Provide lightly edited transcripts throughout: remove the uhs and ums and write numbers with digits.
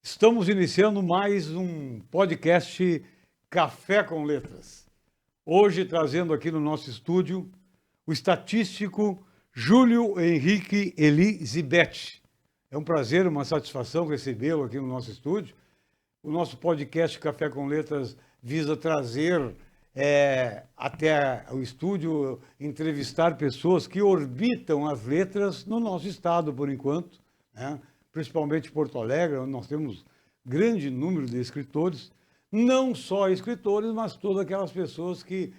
Estamos iniciando mais um podcast Café com Letras. Hoje trazendo aqui no nosso estúdio o estatístico Júlio Henrique Elizabeth. É um prazer, uma satisfação recebê-lo aqui no nosso estúdio. O nosso podcast Café com Letras visa trazer até o estúdio, entrevistar pessoas que orbitam as letras no nosso estado, por enquanto, né? Principalmente Porto Alegre, onde nós temos grande número de escritores, não só escritores, mas todas aquelas pessoas que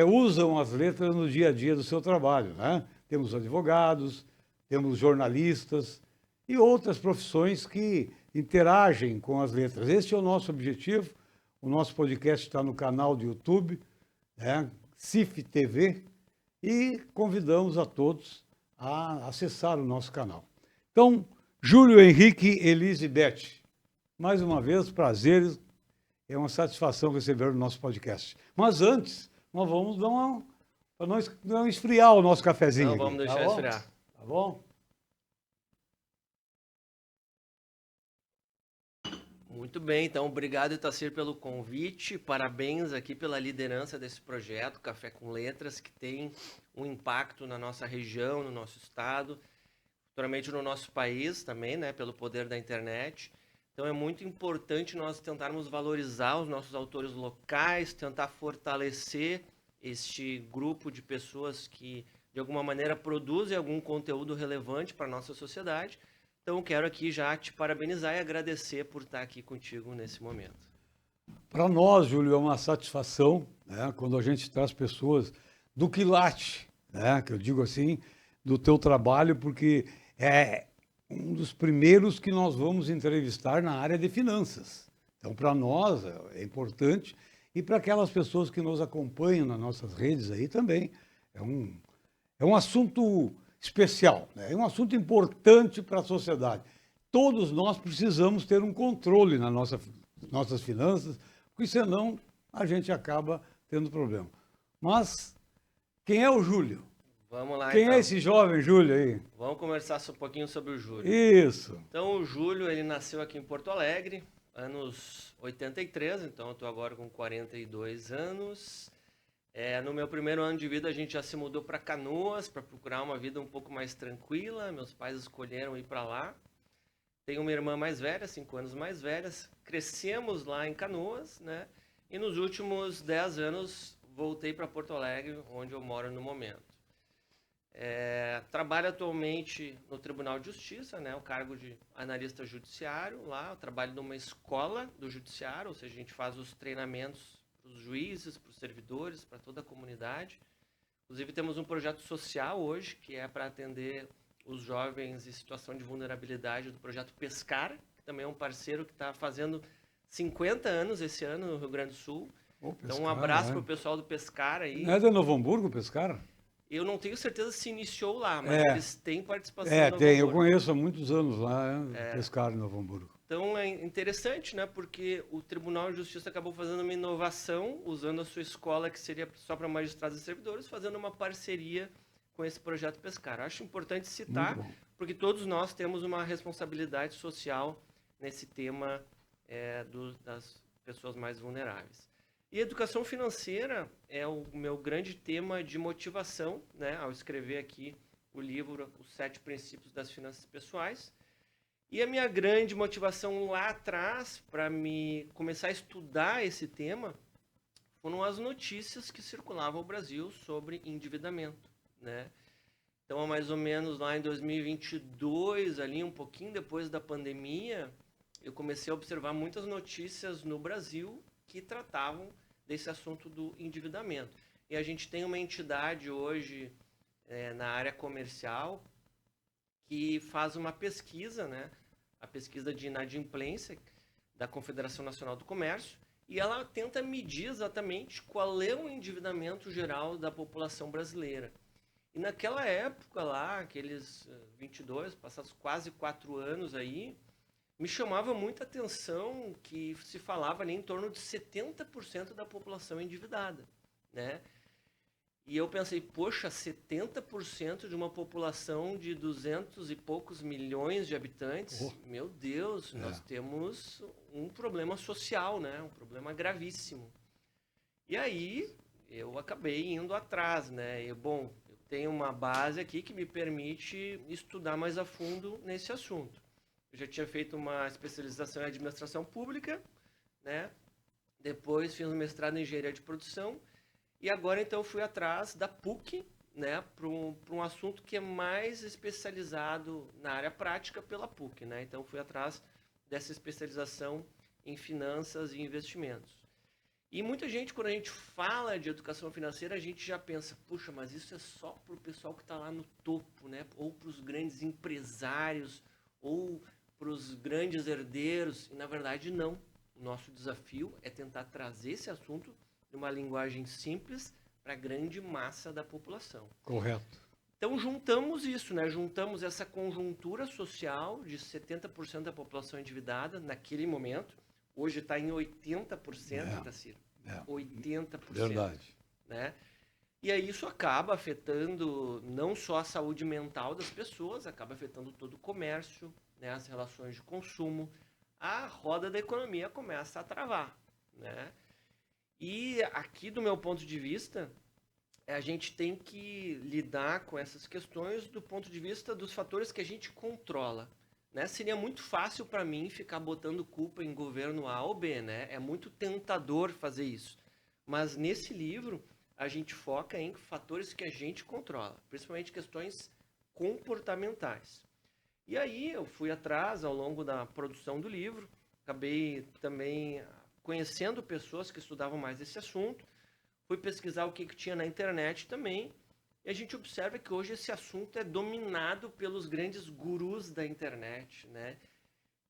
usam as letras no dia a dia do seu trabalho, né? Temos advogados, temos jornalistas e outras profissões que interagem com as letras. Esse é o nosso objetivo. O nosso podcast está no canal do YouTube, né? CIF TV, e convidamos a todos a acessar o nosso canal. Então, Júlio Henrique Elizabeth, mais uma vez, prazer, é uma satisfação receber o nosso podcast. Mas antes, nós vamos dar para não esfriar o nosso cafezinho. Não, vamos deixar esfriar. Tá bom? Muito bem, então obrigado, Itacir, pelo convite. Parabéns aqui pela liderança desse projeto, Café com Letras, que tem um impacto na nossa região, no nosso estado, naturalmente no nosso país também, né, pelo poder da internet. Então é muito importante nós tentarmos valorizar os nossos autores locais, tentar fortalecer este grupo de pessoas que, de alguma maneira, produzem algum conteúdo relevante para a nossa sociedade. Então, quero aqui já te parabenizar e agradecer por estar aqui contigo nesse momento. Para nós, Júlio, é uma satisfação, né, quando a gente traz pessoas do quilate, né, que eu digo assim, do teu trabalho, porque é um dos primeiros que nós vamos entrevistar na área de finanças. Então, para nós é importante e para aquelas pessoas que nos acompanham nas nossas redes aí também. É um assunto especial, né? É um assunto importante para a sociedade. Todos nós precisamos ter um controle nas nossas finanças, porque senão a gente acaba tendo problema. Mas quem é o Júlio? Vamos lá, Quem então. é esse jovem Júlio aí? Vamos conversar um pouquinho sobre o Júlio. Isso. Então, o Júlio, ele nasceu aqui em Porto Alegre, anos 83, então eu estou agora com 42 anos. No meu primeiro ano de vida, a gente já se mudou para Canoas para procurar uma vida um pouco mais tranquila. Meus pais escolheram ir para lá. Tenho uma irmã mais velha, 5 anos mais velha. Crescemos lá em Canoas, né? E nos últimos 10 anos, voltei para Porto Alegre, onde eu moro no momento. Trabalho atualmente no Tribunal de Justiça, né? O cargo de analista judiciário lá. Eu trabalho numa escola do judiciário, ou seja, a gente faz os treinamentos para os juízes, para os servidores, para toda a comunidade. Inclusive, temos um projeto social hoje, que é para atender os jovens em situação de vulnerabilidade do projeto Pescar, que também é um parceiro que está fazendo 50 anos esse ano no Rio Grande do Sul. Então, um abraço para o pessoal do Pescar aí. Não é de Novo Hamburgo, Pescar? Eu não tenho certeza se iniciou lá, mas eles têm participação em no Novo tem. Hamburgo. Eu conheço há muitos anos lá, Pescar em Novo Hamburgo. Então é interessante, né? Porque o Tribunal de Justiça acabou fazendo uma inovação, usando a sua escola, que seria só para magistrados e servidores, fazendo uma parceria com esse projeto Pescar. Acho importante citar, porque todos nós temos uma responsabilidade social nesse tema das pessoas mais vulneráveis. E educação financeira é o meu grande tema de motivação, né? Ao escrever aqui o livro Os 7 Princípios das Finanças Pessoais. E a minha grande motivação lá atrás, para me começar a estudar esse tema, foram as notícias que circulavam no Brasil sobre endividamento, né? Então, mais ou menos lá em 2022, ali um pouquinho depois da pandemia, eu comecei a observar muitas notícias no Brasil que tratavam desse assunto do endividamento. E a gente tem uma entidade hoje na área comercial que faz uma pesquisa, né? A pesquisa de inadimplência da Confederação Nacional do Comércio, e ela tenta medir exatamente qual é o endividamento geral da população brasileira. E naquela época lá, aqueles 22, passados quase 4 anos aí, me chamava muita atenção que se falava ali em torno de 70% da população endividada, né? E eu pensei, poxa, 70% de uma população de 200 e poucos milhões de habitantes, meu Deus, nós temos um problema social, né? Um problema gravíssimo. E aí eu acabei indo atrás, né? Eu tenho uma base aqui que me permite estudar mais a fundo nesse assunto. Eu já tinha feito uma especialização em administração pública, né? Depois fiz um mestrado em engenharia de produção. E agora, então, fui atrás da PUC, né, para um assunto que é mais especializado na área prática pela PUC, né? Então, fui atrás dessa especialização em finanças e investimentos. E muita gente, quando a gente fala de educação financeira, a gente já pensa, puxa, mas isso é só para o pessoal que está lá no topo, né? Ou para os grandes empresários, ou para os grandes herdeiros. E, na verdade, não. O nosso desafio é tentar trazer esse assunto de uma linguagem simples para a grande massa da população. Correto. Então juntamos isso, né? Juntamos essa conjuntura social de 70% da população endividada naquele momento. Hoje está em 80%, Tacir. 80%. Verdade. Né? E aí isso acaba afetando não só a saúde mental das pessoas, acaba afetando todo o comércio, né? As relações de consumo. A roda da economia começa a travar, né? E aqui, do meu ponto de vista, a gente tem que lidar com essas questões do ponto de vista dos fatores que a gente controla. Né? Seria muito fácil para mim ficar botando culpa em governo A ou B, né? É muito tentador fazer isso. Mas nesse livro, a gente foca em fatores que a gente controla, principalmente questões comportamentais. E aí eu fui atrás ao longo da produção do livro, acabei também conhecendo pessoas que estudavam mais esse assunto, fui pesquisar o que tinha na internet também, e a gente observa que hoje esse assunto é dominado pelos grandes gurus da internet, né?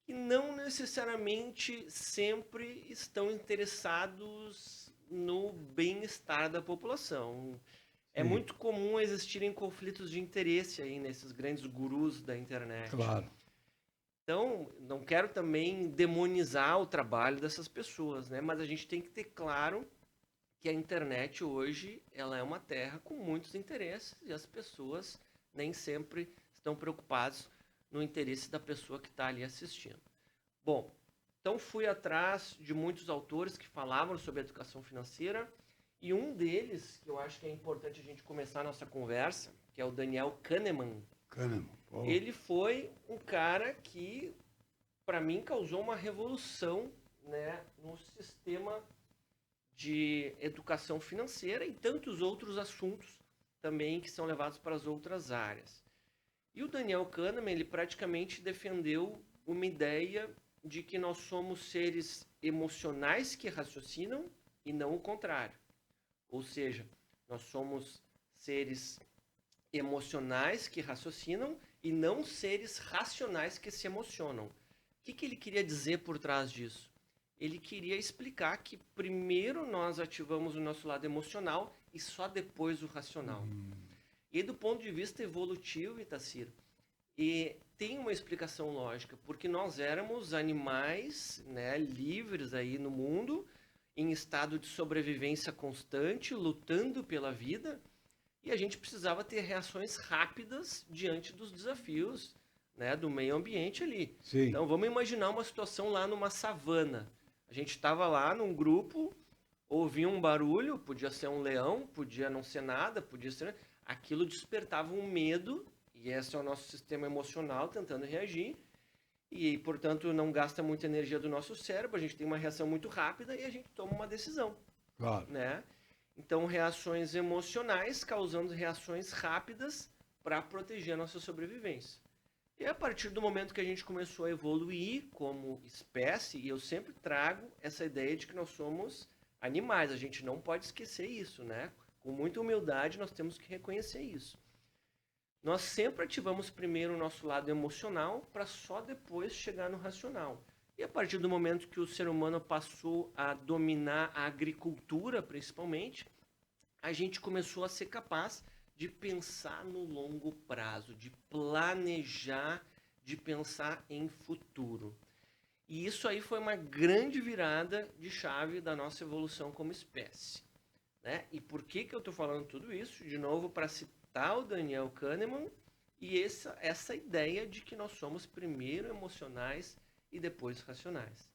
E não necessariamente sempre estão interessados no bem-estar da população. É muito comum existirem conflitos de interesse aí nesses grandes gurus da internet. Claro. Então, não quero também demonizar o trabalho dessas pessoas, né? Mas a gente tem que ter claro que a internet hoje ela é uma terra com muitos interesses e as pessoas nem sempre estão preocupadas no interesse da pessoa que está ali assistindo. Bom, então fui atrás de muitos autores que falavam sobre educação financeira e um deles, que eu acho que é importante a gente começar a nossa conversa, que é o Daniel Kahneman. Ele foi um cara que, para mim, causou uma revolução, né, no sistema de educação financeira e tantos outros assuntos também que são levados para as outras áreas. E o Daniel Kahneman, ele praticamente defendeu uma ideia de que nós somos seres emocionais que raciocinam e não o contrário. Ou seja, nós somos seres emocionais que raciocinam e não seres racionais que se emocionam. O que ele queria dizer por trás disso? Ele queria explicar que primeiro nós ativamos o nosso lado emocional e só depois o racional. E do ponto de vista evolutivo, Itacir, e tem uma explicação lógica, porque nós éramos animais, né, livres aí no mundo, em estado de sobrevivência constante, lutando pela vida, e a gente precisava ter reações rápidas diante dos desafios, né, do meio ambiente ali. Sim. Então vamos imaginar uma situação lá numa savana. A gente estava lá num grupo, ouvia um barulho, podia ser um leão, podia não ser nada, podia ser... Aquilo despertava um medo, e esse é o nosso sistema emocional tentando reagir, e, portanto, não gasta muita energia do nosso cérebro, a gente tem uma reação muito rápida e a gente toma uma decisão. Claro. Né? Então, reações emocionais causando reações rápidas para proteger a nossa sobrevivência. E a partir do momento que a gente começou a evoluir como espécie, e eu sempre trago essa ideia de que nós somos animais, a gente não pode esquecer isso, né? Com muita humildade, nós temos que reconhecer isso. Nós sempre ativamos primeiro o nosso lado emocional para só depois chegar no racional. E a partir do momento que o ser humano passou a dominar a agricultura, principalmente, a gente começou a ser capaz de pensar no longo prazo, de planejar, de pensar em futuro. E isso aí foi uma grande virada de chave da nossa evolução como espécie. né? E por que eu estou falando tudo isso? De novo, para citar o Daniel Kahneman e essa ideia de que nós somos primeiro emocionais e depois racionais.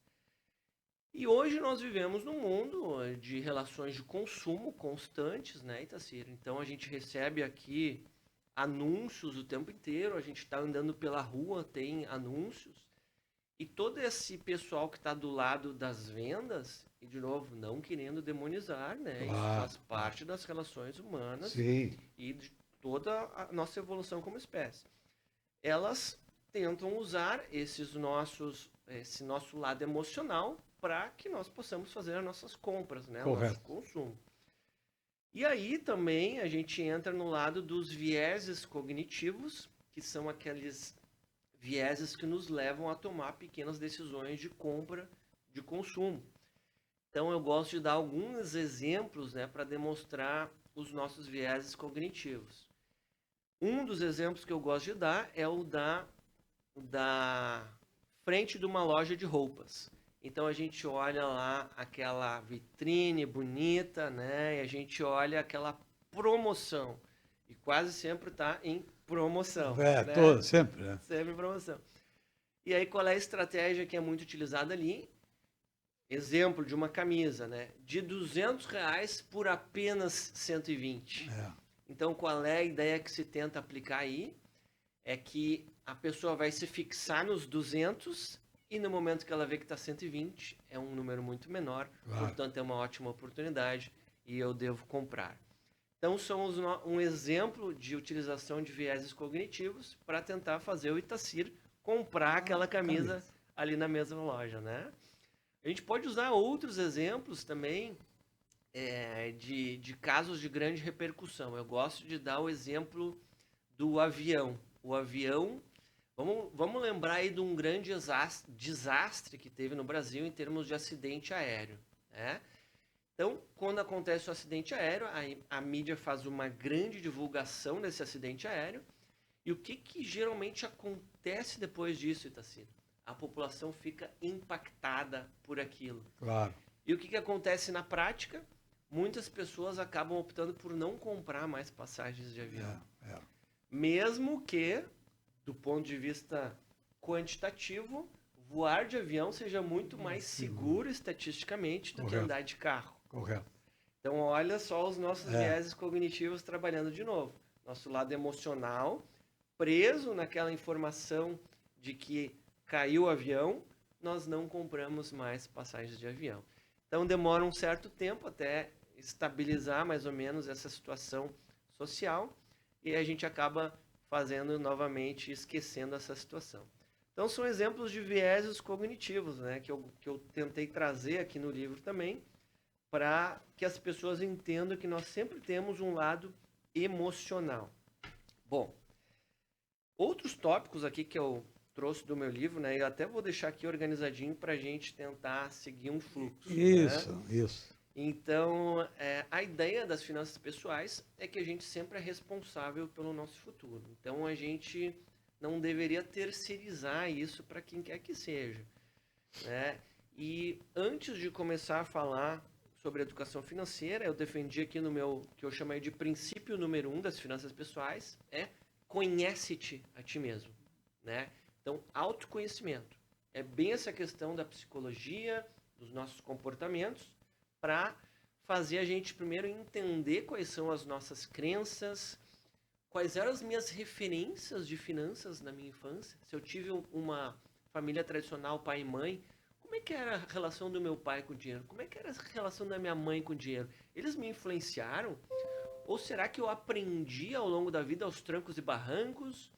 E hoje nós vivemos num mundo de relações de consumo constantes, né, Itacir? Então a gente recebe aqui anúncios o tempo inteiro, a gente está andando pela rua, tem anúncios, e todo esse pessoal que está do lado das vendas, e de novo, não querendo demonizar, né? Isso faz parte das relações humanas Sim. e de toda a nossa evolução como espécie. Elas tentam usar esse nosso lado emocional para que nós possamos fazer as nossas compras, né? O nosso consumo. E aí também a gente entra no lado dos vieses cognitivos, que são aqueles vieses que nos levam a tomar pequenas decisões de compra, de consumo. Então eu gosto de dar alguns exemplos, né, para demonstrar os nossos vieses cognitivos. Um dos exemplos que eu gosto de dar é o da frente de uma loja de roupas. Então a gente olha lá aquela vitrine bonita, né? E a gente olha aquela promoção. E quase sempre está em promoção. É, né? sempre, né? Sempre em promoção. E aí qual é a estratégia que é muito utilizada ali? Exemplo de uma camisa, né? De R$ 200 por apenas 120. Então qual é a ideia que se tenta aplicar aí? É que a pessoa vai se fixar nos 200 e no momento que ela vê que está 120, é um número muito menor, portanto é uma ótima oportunidade e eu devo comprar. Então somos um exemplo de utilização de vieses cognitivos para tentar fazer o Itacir comprar aquela camisa ali na mesma loja, né? A gente pode usar outros exemplos também de casos de grande repercussão. Eu gosto de dar o exemplo do avião. O avião, vamos lembrar aí de um grande desastre que teve no Brasil em termos de acidente aéreo. Né? Então, quando acontece o acidente aéreo, a mídia faz uma grande divulgação desse acidente aéreo. E o que geralmente acontece depois disso, Itacir? A população fica impactada por aquilo. Claro. E o que acontece na prática? Muitas pessoas acabam optando por não comprar mais passagens de avião. Mesmo que, do ponto de vista quantitativo, voar de avião seja muito mais seguro estatisticamente do que andar de carro. Correto. Então, olha só os nossos vieses cognitivos trabalhando de novo. Nosso lado emocional, preso naquela informação de que caiu o avião, nós não compramos mais passagens de avião. Então, demora um certo tempo até estabilizar mais ou menos essa situação social e a gente acaba fazendo novamente, esquecendo essa situação. Então, são exemplos de vieses cognitivos, né, que eu tentei trazer aqui no livro também, para que as pessoas entendam que nós sempre temos um lado emocional. Bom, outros tópicos aqui que eu trouxe do meu livro, né, eu até vou deixar aqui organizadinho para a gente tentar seguir um fluxo. Isso. Então, a ideia das finanças pessoais é que a gente sempre é responsável pelo nosso futuro. Então, a gente não deveria terceirizar isso para quem quer que seja. Né? E antes de começar a falar sobre educação financeira, eu defendi aqui no meu, que eu chamei de princípio número 1 das finanças pessoais, conhece-te a ti mesmo. Né? Então, autoconhecimento. É bem essa questão da psicologia, dos nossos comportamentos, para fazer a gente primeiro entender quais são as nossas crenças, quais eram as minhas referências de finanças na minha infância. Se eu tive uma família tradicional, pai e mãe, como é que era a relação do meu pai com o dinheiro? Como é que era a relação da minha mãe com o dinheiro? Eles me influenciaram? Ou será que eu aprendi ao longo da vida aos trancos e barrancos?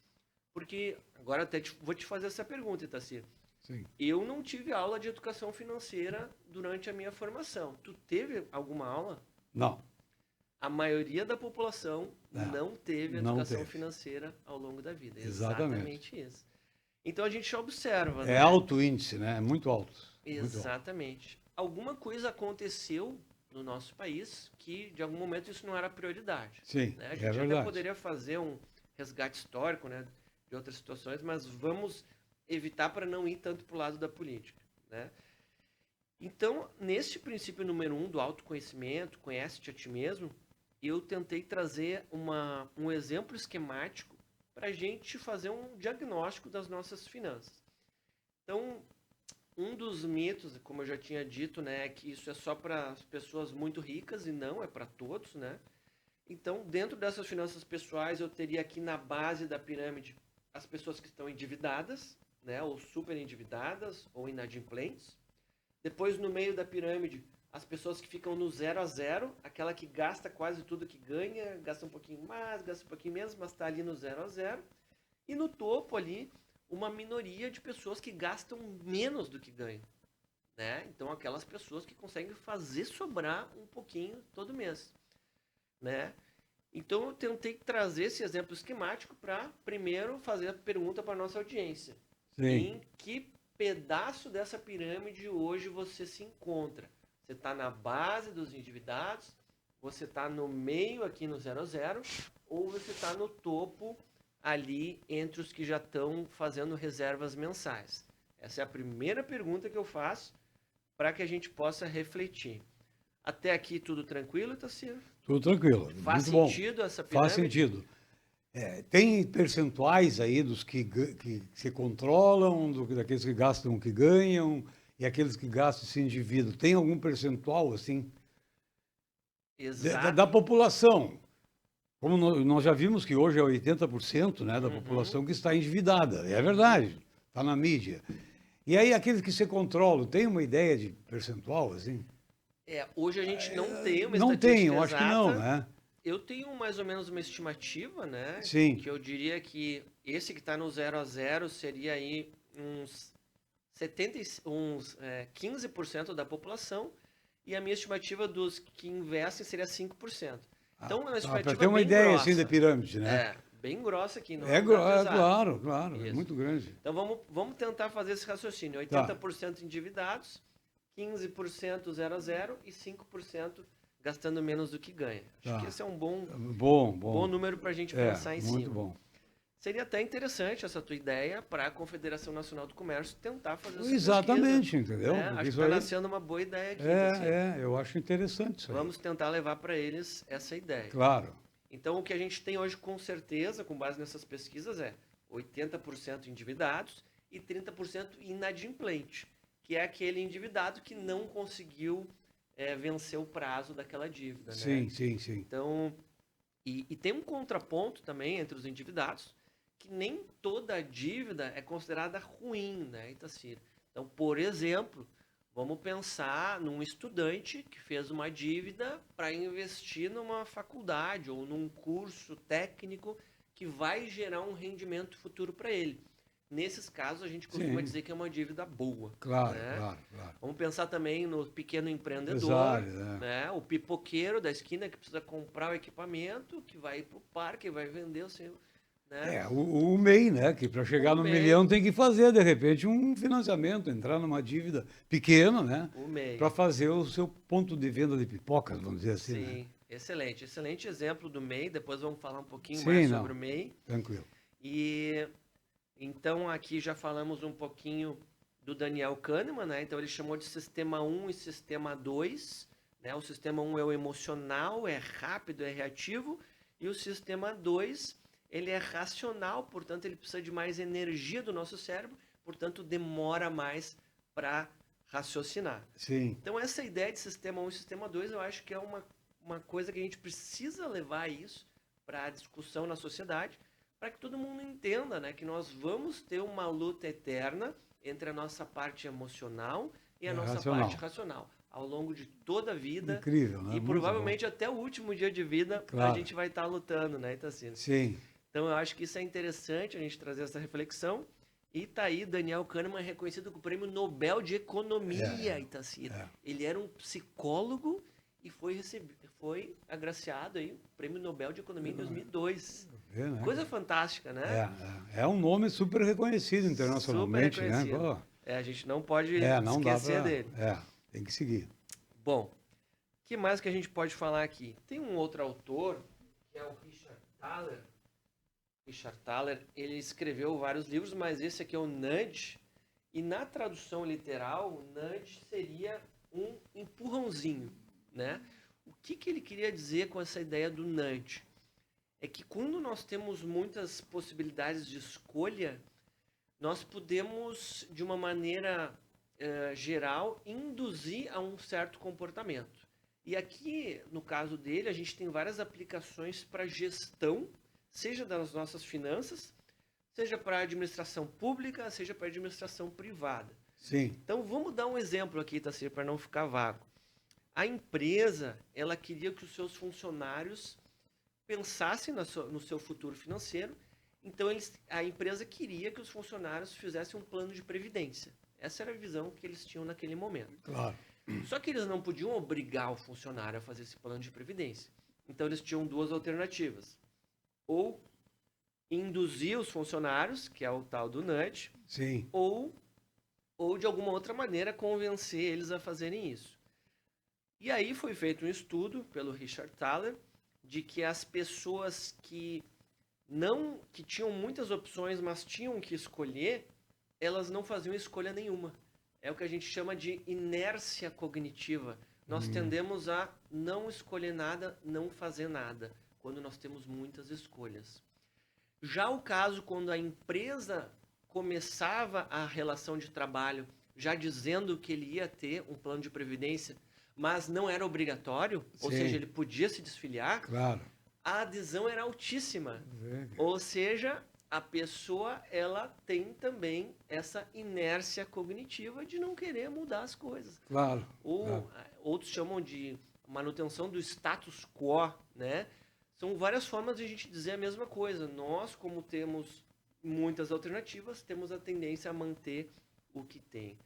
Porque, agora até vou te fazer essa pergunta, Itacir. Sim. Eu não tive aula de educação financeira durante a minha formação. Tu teve alguma aula? Não. A maioria da população não teve educação financeira ao longo da vida. Exatamente isso. Então a gente observa. É alto índice, né? É muito alto. Exatamente. Muito alto. Alguma coisa aconteceu no nosso país que, de algum momento, isso não era prioridade. Sim, né? A gente até poderia fazer um resgate histórico, né, de outras situações, mas vamos evitar para não ir tanto para o lado da política. Né? Então, nesse princípio número 1 do autoconhecimento, conhece-te a ti mesmo, eu tentei trazer um exemplo esquemático para a gente fazer um diagnóstico das nossas finanças. Então, um dos mitos, como eu já tinha dito, né, é que isso é só para as pessoas muito ricas e não, é para todos, né? Então, dentro dessas finanças pessoais, eu teria aqui na base da pirâmide as pessoas que estão endividadas, né, ou super endividadas, ou inadimplentes. Depois, no meio da pirâmide, as pessoas que ficam no 0 a 0, aquela que gasta quase tudo que ganha, gasta um pouquinho mais, gasta um pouquinho menos, mas está ali no 0 a 0. E no topo ali, uma minoria de pessoas que gastam menos do que ganham, né? Então, aquelas pessoas que conseguem fazer sobrar um pouquinho todo mês, né? Então, eu tentei trazer esse exemplo esquemático para, primeiro, fazer a pergunta para a nossa audiência. Sim. Em que pedaço dessa pirâmide hoje você se encontra? Você está na base dos endividados? Você está no meio aqui no 0 a 0? Ou você está no topo ali entre os que já estão fazendo reservas mensais? Essa é a primeira pergunta que eu faço para que a gente possa refletir. Até aqui tudo tranquilo, Tassilo? Tudo tranquilo. Faz Muito sentido bom. essa pirâmide? Faz sentido. Tem percentuais aí dos que se controlam, daqueles que gastam o que ganham, e aqueles que gastam e se endividam. Tem algum percentual, assim, Exato. da população? Como nós já vimos que hoje é 80%, né, da Uhum. população que está endividada. É verdade, está na mídia. E aí, aqueles que se controlam, tem uma ideia de percentual, assim? Hoje a gente não tem uma Não estatística tem, eu acho que não, exata. né? Eu tenho mais ou menos uma estimativa, né? Sim. Que eu diria que esse que está no 0 a 0 seria aí uns 15% da população, e a minha estimativa dos que investem seria 5%. Então, uma Para estimativa ter uma bem ideia, grossa. assim, da pirâmide, né? Bem grossa aqui, não É, é um dado exato. claro, claro, é Isso. muito grande. Então, vamos tentar fazer esse raciocínio. Tá. 80% endividados, 15% 0 a 0 e 5% gastando menos do que ganha. Acho Tá. que esse é um bom Bom. número para a gente pensar em Muito cima. bom. Seria até interessante essa tua ideia para a Confederação Nacional do Comércio tentar fazer essa Exatamente, pesquisa, entendeu? né? Porque Acho que isso está aí nascendo uma boa ideia aqui. Tassilo. eu acho interessante isso aí. Vamos tentar levar para eles essa ideia. Claro. Então, o que a gente tem hoje, com certeza, com base nessas pesquisas, é 80% endividados e 30% inadimplente, que é aquele endividado que não conseguiu vencer o prazo daquela dívida. Sim, né? sim. Então, e tem um contraponto também entre os endividados, que nem toda dívida é considerada ruim, né, Itacira? Então, por exemplo, vamos pensar num estudante que fez uma dívida para investir numa faculdade ou num curso técnico que vai gerar um rendimento futuro para ele. Nesses casos, a gente costuma dizer que é uma dívida boa. Claro, né? claro. Vamos pensar também no pequeno empreendedor, Empresário, né? O pipoqueiro da esquina que precisa comprar o equipamento, que vai para o parque, vai vender o seu... Né? O MEI, né? Que para chegar no MEI. milhão tem que fazer, de repente, um financiamento, entrar numa dívida pequena, né? O MEI. Para fazer o seu ponto de venda de pipocas, vamos dizer assim. Sim, né? excelente exemplo do MEI. Depois vamos falar um pouquinho mais sobre o MEI. Tranquilo. E então aqui já falamos um pouquinho do Daniel Kahneman, né? Então ele chamou de sistema 1 e sistema 2. Né? O sistema 1 é o emocional, é rápido, é reativo. E o sistema 2, ele é racional, portanto ele precisa de mais energia do nosso cérebro, portanto demora mais para raciocinar. Sim. Então essa ideia de sistema 1 e sistema 2, eu acho que é uma coisa que a gente precisa levar isso para a discussão na sociedade, para que todo mundo entenda, né, que nós vamos ter uma luta eterna entre a nossa parte emocional e a nossa parte racional, ao longo de toda a vida. Incrível, né? E provavelmente até o último dia de vida a gente vai estar lutando, né, Itacino? Sim. Então eu acho que isso é interessante a gente trazer essa reflexão. E tá aí, Daniel Kahneman reconhecido com o Prêmio Nobel de Economia, Itacino. Ele era um psicólogo e foi agraciado aí, Prêmio Nobel de Economia em 2002. Né? Coisa fantástica, né? É um nome super reconhecido internacionalmente, super reconhecido. né? Pô. A gente não pode não esquecer dele. Tem que seguir. Bom, o que mais que a gente pode falar aqui? Tem um outro autor, que é o Richard Thaler. Richard Thaler, ele escreveu vários livros, mas esse aqui é o Nudge. E na tradução literal, o Nudge seria um empurrãozinho, né? O que ele queria dizer com essa ideia do nudge? É que quando nós temos muitas possibilidades de escolha, nós podemos, de uma maneira geral, induzir a um certo comportamento. E aqui, no caso dele, a gente tem várias aplicações para gestão, seja das nossas finanças, seja para administração pública, seja para administração privada. Sim. Então, vamos dar um exemplo aqui, Tassir, para não ficar vago. A empresa, ela queria que os seus funcionários pensassem no seu futuro financeiro, então a empresa queria que os funcionários fizessem um plano de previdência. Essa era a visão que eles tinham naquele momento. Claro. Só que eles não podiam obrigar o funcionário a fazer esse plano de previdência. Então eles tinham duas alternativas. Ou induzir os funcionários, que é o tal do nudge, Sim. ou de alguma outra maneira convencer eles a fazerem isso. E aí foi feito um estudo pelo Richard Thaler de que as pessoas que tinham muitas opções, mas tinham que escolher, elas não faziam escolha nenhuma. É o que a gente chama de inércia cognitiva. Nós tendemos a não escolher nada, não fazer nada, quando nós temos muitas escolhas. Já o caso quando a empresa começava a relação de trabalho já dizendo que ele ia ter um plano de previdência, mas não era obrigatório, ou Sim. seja, ele podia se desfiliar, Claro. a adesão era altíssima. Ou seja, a pessoa ela tem também essa inércia cognitiva de não querer mudar as coisas. Claro. Ou outros chamam de manutenção do status quo, né? São várias formas de a gente dizer a mesma coisa. Nós, como temos muitas alternativas, temos a tendência a manter o que tem.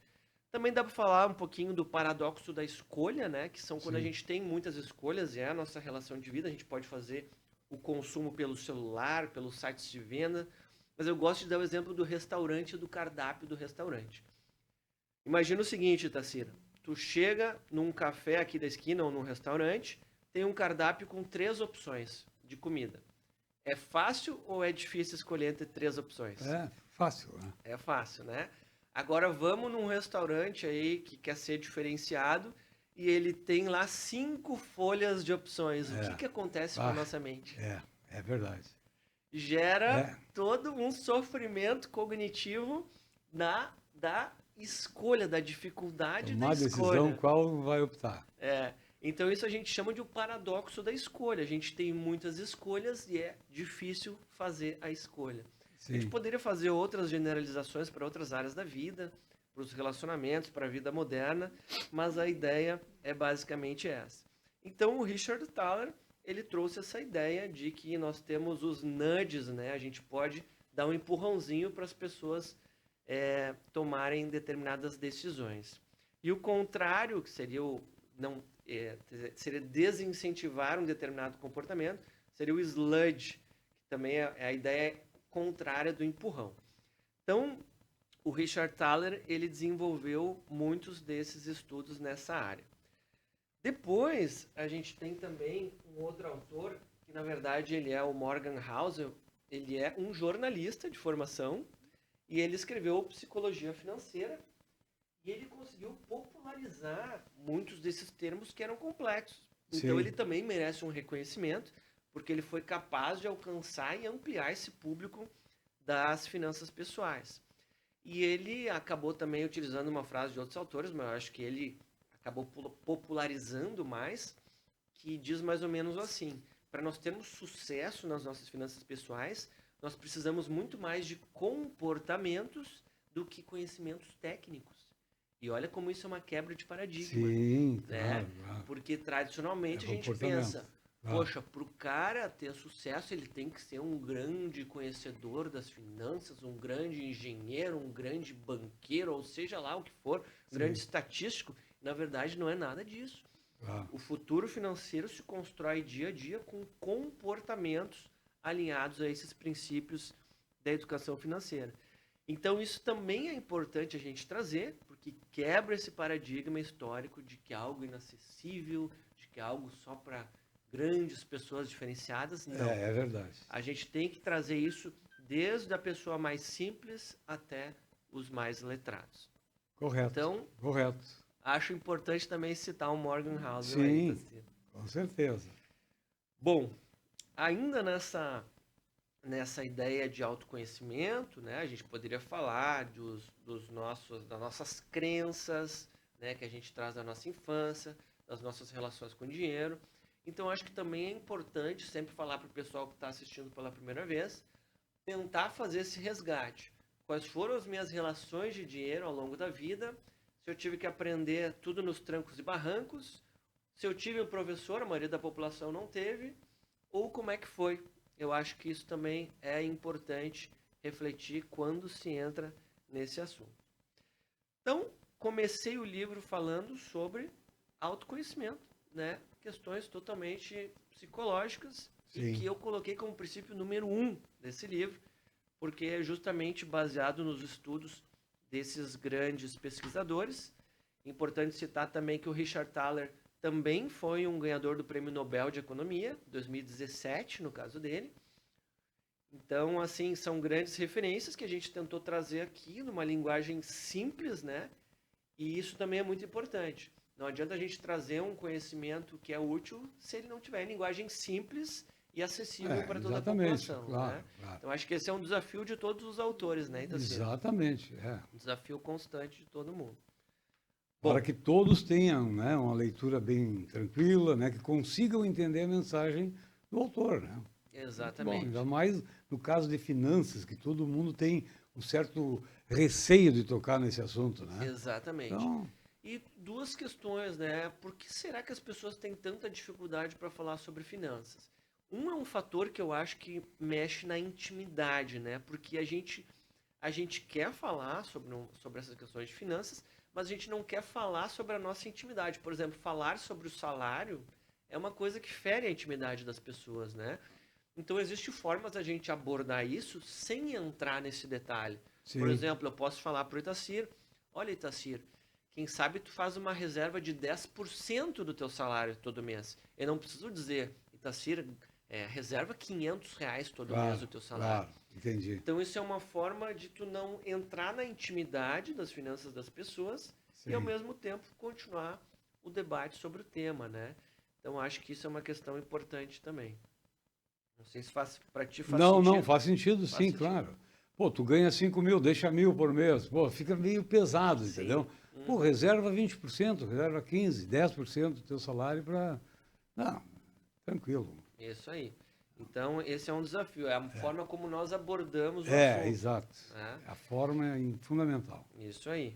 Também dá para falar um pouquinho do paradoxo da escolha, né? Que são quando a gente tem muitas escolhas, é a nossa relação de vida, a gente pode fazer o consumo pelo celular, pelos sites de venda, mas eu gosto de dar o exemplo do restaurante e do cardápio do restaurante. Imagina o seguinte, Tassira, tu chega num café aqui da esquina ou num restaurante, tem um cardápio com 3 opções de comida. É fácil ou é difícil escolher entre 3 opções? É fácil, né? É fácil, né? Agora vamos num restaurante aí que quer ser diferenciado e ele tem lá 5 folhas de opções. O que acontece com a nossa mente? É verdade. Gera todo um sofrimento cognitivo da escolha, da dificuldade Tomar da escolha. decisão qual vai optar. Então isso a gente chama de o paradoxo da escolha. A gente tem muitas escolhas e é difícil fazer a escolha. Sim. A gente poderia fazer outras generalizações para outras áreas da vida, para os relacionamentos, para a vida moderna, mas a ideia é basicamente essa. Então o Richard Thaler, ele trouxe essa ideia de que nós temos os nudges, né? A gente pode dar um empurrãozinho para as pessoas tomarem determinadas decisões. E o contrário, que seria seria desincentivar um determinado comportamento, seria o sludge, que também é a ideia contrária do empurrão. Então, o Richard Thaler, ele desenvolveu muitos desses estudos nessa área. Depois, a gente tem também um outro autor, que na verdade ele é o Morgan Housel, ele é um jornalista de formação, e ele escreveu Psicologia Financeira, e ele conseguiu popularizar muitos desses termos que eram complexos. Então, ele também merece um reconhecimento, porque ele foi capaz de alcançar e ampliar esse público das finanças pessoais. E ele acabou também utilizando uma frase de outros autores, mas eu acho que ele acabou popularizando mais, que diz mais ou menos assim: para nós termos sucesso nas nossas finanças pessoais, nós precisamos muito mais de comportamentos do que conhecimentos técnicos. E olha como isso é uma quebra de paradigma. Sim, né? claro. Porque tradicionalmente a gente pensa, poxa, para o cara ter sucesso, ele tem que ser um grande conhecedor das finanças, um grande engenheiro, um grande banqueiro, ou seja lá o que for, um grande estatístico. Na verdade, não é nada disso. O futuro financeiro se constrói dia a dia com comportamentos alinhados a esses princípios da educação financeira. Então, isso também é importante a gente trazer, porque quebra esse paradigma histórico de que é algo inacessível, de que é algo só para grandes pessoas diferenciadas. Não. É verdade. A gente tem que trazer isso desde a pessoa mais simples até os mais letrados. Correto. Então, correto. acho importante também citar o Morgan Housel aí, Sim, Tacir. com certeza. Bom, ainda nessa ideia de autoconhecimento, né, a gente poderia falar das nossas crenças, né, que a gente traz da nossa infância, das nossas relações com o dinheiro. Então, acho que também é importante sempre falar para o pessoal que está assistindo pela primeira vez, tentar fazer esse resgate. Quais foram as minhas relações de dinheiro ao longo da vida? Se eu tive que aprender tudo nos trancos e barrancos? Se eu tive um professor, a maioria da população não teve? Ou como é que foi? Eu acho que isso também é importante refletir quando se entra nesse assunto. Então, comecei o livro falando sobre autoconhecimento, né? Questões totalmente psicológicas e que Sim. eu coloquei como princípio número 1 desse livro, porque é justamente baseado nos estudos desses grandes pesquisadores. Importante citar também que o Richard Thaler também foi um ganhador do Prêmio Nobel de Economia, 2017, no caso dele. Então, assim, são grandes referências que a gente tentou trazer aqui numa linguagem simples, né? E isso também é muito importante. Não adianta a gente trazer um conhecimento que é útil se ele não tiver linguagem simples e acessível para toda a Exatamente, população, claro, né? claro. Então, acho que esse é um desafio de todos os autores, né, Itacir? Exatamente, é. Um desafio constante de todo mundo. Para Bom, que todos tenham, né, uma leitura bem tranquila, né, que consigam entender a mensagem do autor, né? Muito bom, ainda exatamente. mais no caso de finanças, que todo mundo tem um certo receio de tocar nesse assunto, né? Exatamente. Então, E duas questões, né? Por que será que as pessoas têm tanta dificuldade para falar sobre finanças? Um é um fator que eu acho que mexe na intimidade, né? Porque a gente quer falar sobre essas questões de finanças, mas a gente não quer falar sobre a nossa intimidade. Por exemplo, falar sobre o salário é uma coisa que fere a intimidade das pessoas, né? Então, existem formas da gente abordar isso sem entrar nesse detalhe. Por sim, exemplo, eu posso falar para o Itacir, olha, Itacir, quem sabe tu faz uma reserva de 10% do teu salário todo mês. Eu não preciso dizer, Itacir, reserva R$ 500 todo mês claro, do teu salário. claro, entendi. Então, isso é uma forma de tu não entrar na intimidade das finanças das pessoas e, ao Sim. mesmo tempo, continuar o debate sobre o tema, né? Então, acho que isso é uma questão importante também. Não sei se para ti faz Não, não, sentido. faz sentido, Faz sim, sentido. claro. Pô, tu ganha 5.000, deixa 1.000 por mês. Pô, fica meio pesado, Sim. entendeu? Pô, Uhum. reserva 20%, reserva 15%, 10% do teu salário para... Não, tranquilo. Isso aí. Então, esse é um desafio. É a forma como nós abordamos o É, assunto, exato. né? A forma é fundamental. Isso aí.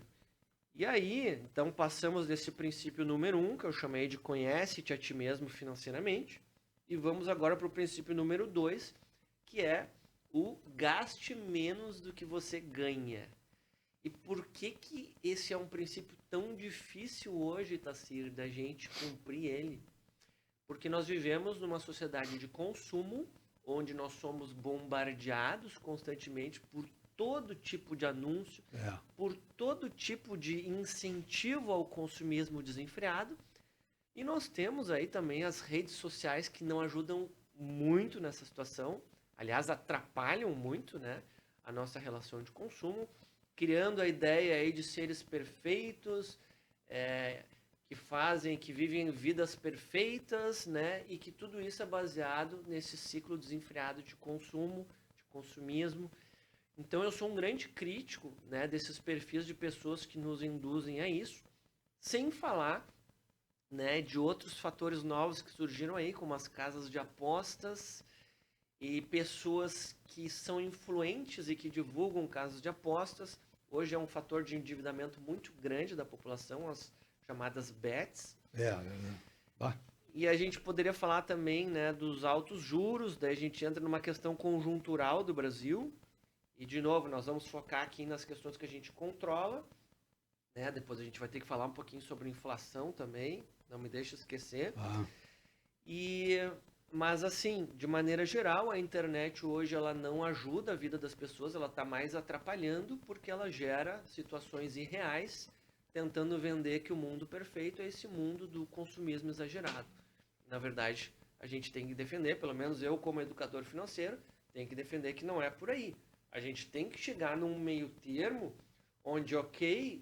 E aí, então, passamos desse princípio número 1, que eu chamei de conhece-te a ti mesmo financeiramente, e vamos agora para o princípio número 2, que é o gaste menos do que você ganha. E por que que esse é um princípio tão difícil hoje, Tacir, da gente cumprir ele? Porque nós vivemos numa sociedade de consumo, onde nós somos bombardeados constantemente por todo tipo de anúncio, É, por todo tipo de incentivo ao consumismo desenfreado. E nós temos aí também as redes sociais que não ajudam muito nessa situação, aliás, atrapalham muito, né, a nossa relação de consumo, criando a ideia aí de seres perfeitos, é, que vivem vidas perfeitas, né, e que tudo isso é baseado nesse ciclo desenfreado de consumo, de consumismo. Então eu sou um grande crítico, né, desses perfis de pessoas que nos induzem a isso, sem falar, né, de outros fatores novos que surgiram aí, como as casas de apostas e pessoas que são influentes e que divulgam casas de apostas. Hoje é um fator de endividamento muito grande da população, as chamadas bets. é. Bah, E a gente poderia falar também, né, dos altos juros, daí a gente entra numa questão conjuntural do Brasil. E, de novo, nós vamos focar aqui nas questões que a gente controla, né? Depois a gente vai ter que falar um pouquinho sobre inflação também, não me deixa esquecer. ah, E, mas assim, de maneira geral, a internet hoje ela não ajuda a vida das pessoas, ela está mais atrapalhando porque ela gera situações irreais, tentando vender que o mundo perfeito é esse mundo do consumismo exagerado. Na verdade, a gente tem que defender, pelo menos eu como educador financeiro, tenho que defender que não é por aí. A gente tem que chegar num meio termo onde, ok,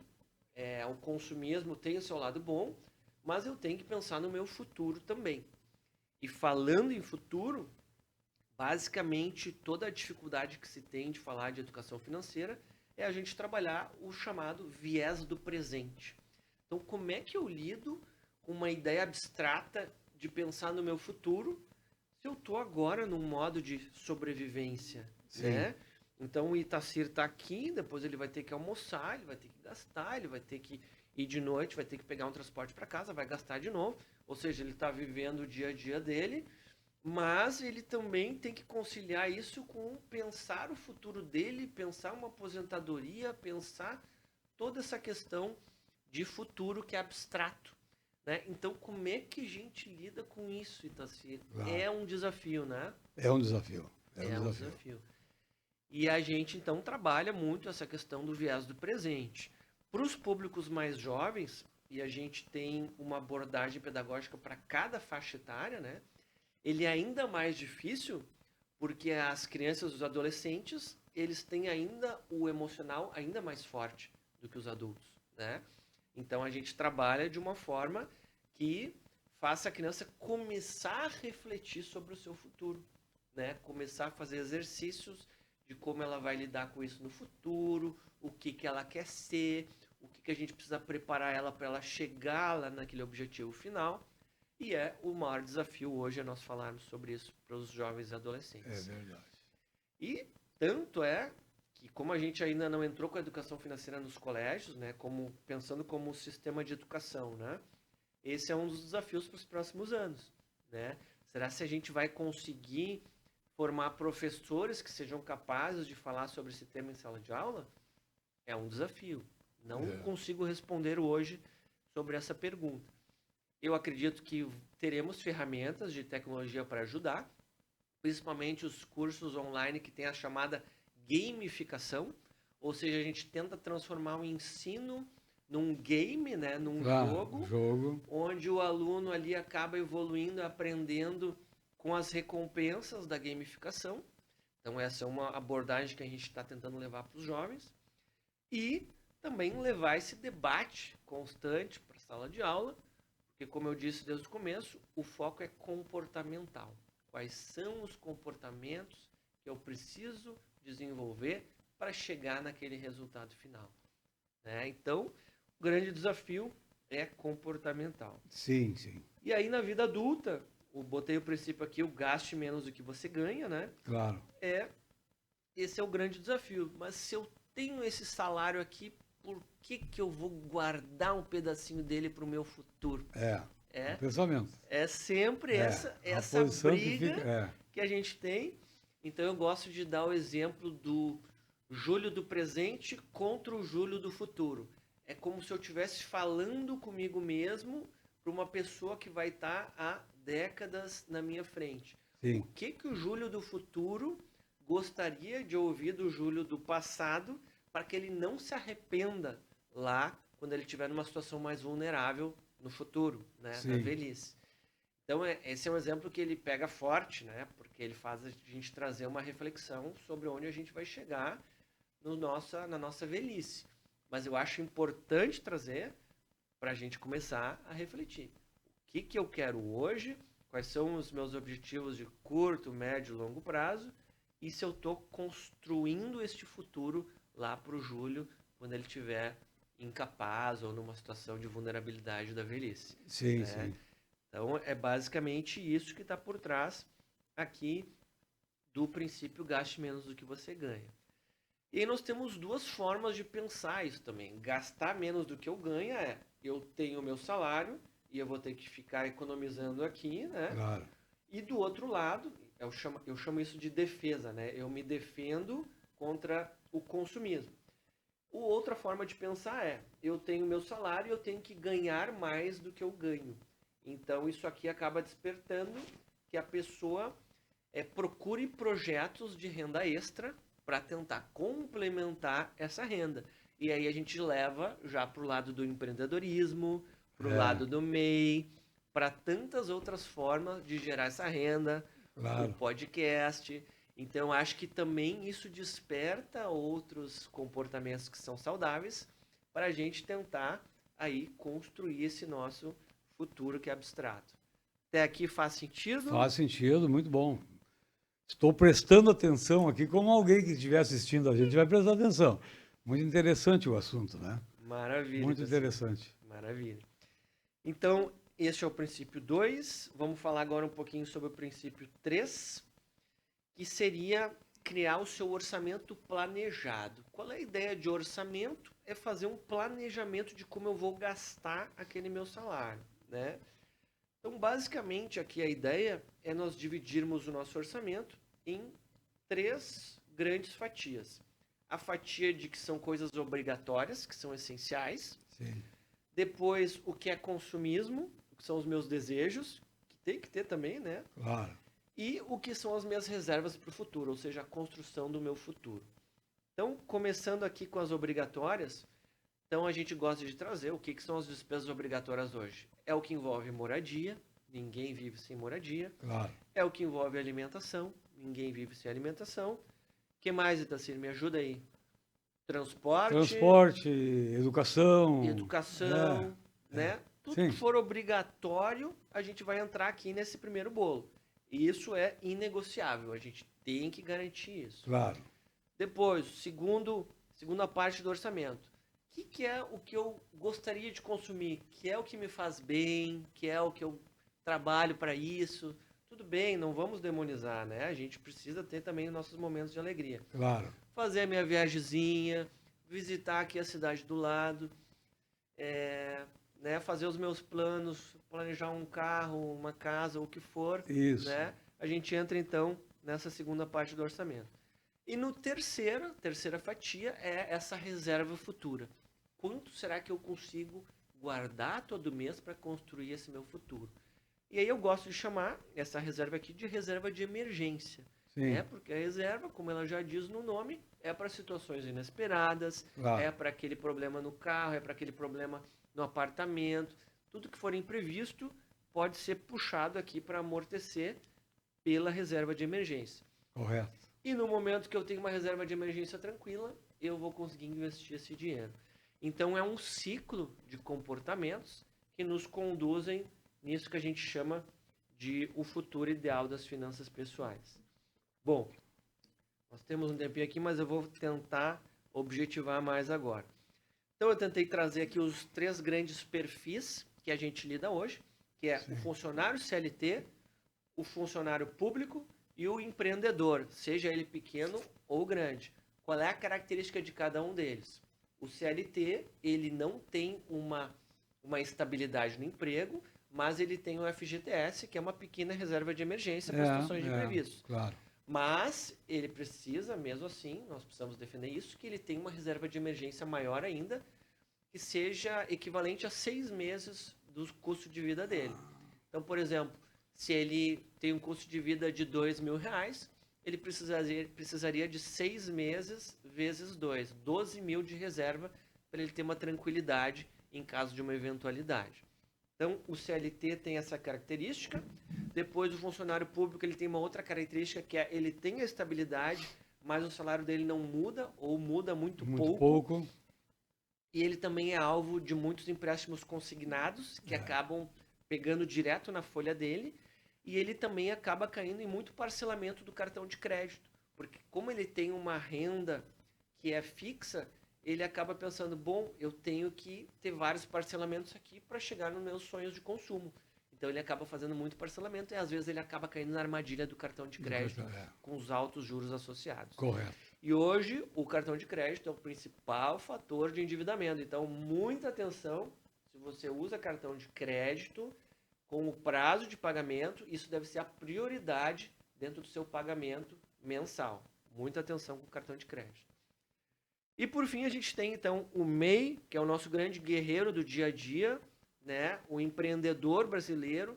O consumismo tem o seu lado bom, mas eu tenho que pensar no meu futuro também. E falando em futuro, basicamente toda a dificuldade que se tem de falar de educação financeira é a gente trabalhar o chamado viés do presente. Então, como é que eu lido com uma ideia abstrata de pensar no meu futuro se eu estou agora num modo de sobrevivência, né? Então, o Itacir está aqui, depois ele vai ter que almoçar, ele vai ter que gastar, ele vai ter que ir de noite, vai ter que pegar um transporte para casa, vai gastar de novo. Ou seja, ele está vivendo o dia a dia dele, mas ele também tem que conciliar isso com pensar o futuro dele, pensar uma aposentadoria, pensar toda essa questão de futuro que é abstrato, né? Então, como é que a gente lida com isso, Itacir? Claro. É um desafio, né? É um desafio. É um desafio. E a gente, então, trabalha muito essa questão do viés do presente. Para os públicos mais jovens, e a gente tem uma abordagem pedagógica para cada faixa etária, né? Ele é ainda mais difícil porque as crianças e os adolescentes, eles têm ainda o emocional ainda mais forte do que os adultos, né? Então, a gente trabalha de uma forma que faça a criança começar a refletir sobre o seu futuro, né? Começar a fazer exercícios de como ela vai lidar com isso no futuro, o que ela quer ser, o que a gente precisa preparar ela para ela chegar lá naquele objetivo final. E é o maior desafio hoje é nós falarmos sobre isso para os jovens e adolescentes. É verdade. E tanto é que, como a gente ainda não entrou com a educação financeira nos colégios, né, pensando como um sistema de educação, né, esse é um dos desafios para os próximos anos, né? Será se a gente vai conseguir formar professores que sejam capazes de falar sobre esse tema em sala de aula? É um desafio. Não consigo responder hoje sobre essa pergunta. Eu acredito que teremos ferramentas de tecnologia para ajudar, principalmente os cursos online que tem a chamada gamificação, ou seja, a gente tenta transformar o ensino num game, né, num jogo, onde o aluno ali acaba evoluindo, aprendendo com as recompensas da gamificação. Então, essa é uma abordagem que a gente está tentando levar para os jovens. E também levar esse debate constante para a sala de aula, porque, como eu disse desde o começo, o foco é comportamental. Quais são os comportamentos que eu preciso desenvolver para chegar naquele resultado final, né? Então, o grande desafio é comportamental. Sim, sim. E aí, na vida adulta, botei o princípio aqui, o gaste menos do que você ganha, né? Claro. Esse é o grande desafio. Mas se eu tenho esse salário aqui, por que eu vou guardar um pedacinho dele para o meu futuro? O pensamento. É sempre essa briga que a gente tem. Então eu gosto de dar o exemplo do Júlio do presente contra o Júlio do futuro. É como se eu estivesse falando comigo mesmo para uma pessoa que vai estar há décadas na minha frente. Sim. O que o Júlio do futuro gostaria de ouvir do Júlio do passado para que ele não se arrependa lá quando ele estiver numa situação mais vulnerável no futuro, né, na velhice. Então, esse é um exemplo que ele pega forte, né, porque ele faz a gente trazer uma reflexão sobre onde a gente vai chegar na nossa velhice. Mas eu acho importante trazer para a gente começar a refletir. O que eu quero hoje, quais são os meus objetivos de curto, médio e longo prazo, e se eu estou construindo este futuro lá para o Júlio, quando ele estiver incapaz ou numa situação de vulnerabilidade da velhice. Sim, sim. Então, é basicamente isso que está por trás aqui do princípio gaste menos do que você ganha. E aí nós temos duas formas de pensar isso também. Gastar menos do que eu ganho eu tenho o meu salário e eu vou ter que ficar economizando aqui, né? Claro. E do outro lado, eu chamo isso de defesa, né? Eu me defendo contra o consumismo. Outra forma de pensar eu tenho meu salário e eu tenho que ganhar mais do que eu ganho. Então, isso aqui acaba despertando que a pessoa procure projetos de renda extra para tentar complementar essa renda. E aí a gente leva já para o lado do empreendedorismo, para o lado do MEI, para tantas outras formas de gerar essa renda, o podcast. Então, acho que também isso desperta outros comportamentos que são saudáveis, para a gente tentar aí construir esse nosso futuro que é abstrato. Até aqui faz sentido? Faz sentido, muito bom. Estou prestando atenção aqui, como alguém que estiver assistindo a gente vai prestar atenção. Muito interessante o assunto, né? Maravilha, Muito pessoal. interessante. Maravilha. Então, este é o princípio 2. Vamos falar agora um pouquinho sobre o princípio 3, que seria criar o seu orçamento planejado. Qual é a ideia de orçamento? É fazer um planejamento de como eu vou gastar aquele meu salário, né? Então, basicamente, aqui a ideia é nós dividirmos o nosso orçamento em 3 grandes fatias. A fatia de que são coisas obrigatórias, que são essenciais. Sim. Depois, o que é consumismo, que são os meus desejos, que tem que ter também, né? Claro. E o que são as minhas reservas para o futuro, ou seja, a construção do meu futuro. Então, começando aqui com as obrigatórias, então a gente gosta de trazer o que são as despesas obrigatórias hoje. É o que envolve moradia, ninguém vive sem moradia. Claro. É o que envolve alimentação, ninguém vive sem alimentação. O que mais, Itacir? Me ajuda aí. Transporte, educação. Educação, né? Tudo Sim. que for obrigatório, a gente vai entrar aqui nesse primeiro bolo. E isso é inegociável, a gente tem que garantir isso. Claro. Depois, segunda parte do orçamento. O que é o que eu gostaria de consumir? Que é o que me faz bem? Que é o que eu trabalho para isso? Tudo bem, não vamos demonizar, né? A gente precisa ter também nossos momentos de alegria. Claro. Fazer a minha viagemzinha, visitar aqui a cidade do lado, né? Fazer os meus planos, planejar um carro, uma casa, o que for. Isso. Né? A gente entra então nessa segunda parte do orçamento. E no terceira fatia é essa reserva futura. Quanto será que eu consigo guardar todo mês para construir esse meu futuro? E aí eu gosto de chamar essa reserva aqui de reserva de emergência. Sim. Né? Porque a reserva, como ela já diz no nome, é para situações inesperadas, Claro. é para aquele problema no carro, é para aquele problema no apartamento. Tudo que for imprevisto pode ser puxado aqui para amortecer pela reserva de emergência. Correto. E no momento que eu tenho uma reserva de emergência tranquila, eu vou conseguir investir esse dinheiro. Então é um ciclo de comportamentos que nos conduzem nisso que a gente chama de o futuro ideal das finanças pessoais. Bom, nós temos um tempinho aqui, mas eu vou tentar objetivar mais agora. Então eu tentei trazer aqui os 3 grandes perfis que a gente lida hoje, que é o funcionário CLT, o funcionário público e o empreendedor, seja ele pequeno ou grande. Qual é a característica de cada um deles? O CLT, ele não tem uma estabilidade no emprego, mas ele tem o FGTS, que é uma pequena reserva de emergência para situações de imprevistos. Claro. Mas ele precisa, mesmo assim, nós precisamos defender isso, que ele tem uma reserva de emergência maior ainda, que seja equivalente a 6 meses do custo de vida dele. Então, por exemplo, se ele tem um custo de vida de R$2.000, ele precisaria de 6 meses vezes 2, 12 mil de reserva para ele ter uma tranquilidade em caso de uma eventualidade. Então, o CLT tem essa característica. Depois, o funcionário público ele tem uma outra característica, que é ele tem a estabilidade, mas o salário dele não muda ou muda muito pouco. E ele também é alvo de muitos empréstimos consignados, que acabam pegando direto na folha dele. E ele também acaba caindo em muito parcelamento do cartão de crédito. Porque como ele tem uma renda que é fixa, ele acaba pensando, bom, eu tenho que ter vários parcelamentos aqui para chegar nos meus sonhos de consumo. Então ele acaba fazendo muito parcelamento e às vezes ele acaba caindo na armadilha do cartão de crédito com os altos juros associados. Correto. E hoje o cartão de crédito é o principal fator de endividamento. Então muita atenção, se você usa cartão de crédito com o prazo de pagamento, isso deve ser a prioridade dentro do seu pagamento mensal. Muita atenção com o cartão de crédito. E por fim a gente tem então o MEI, que é o nosso grande guerreiro do dia a dia, né? O empreendedor brasileiro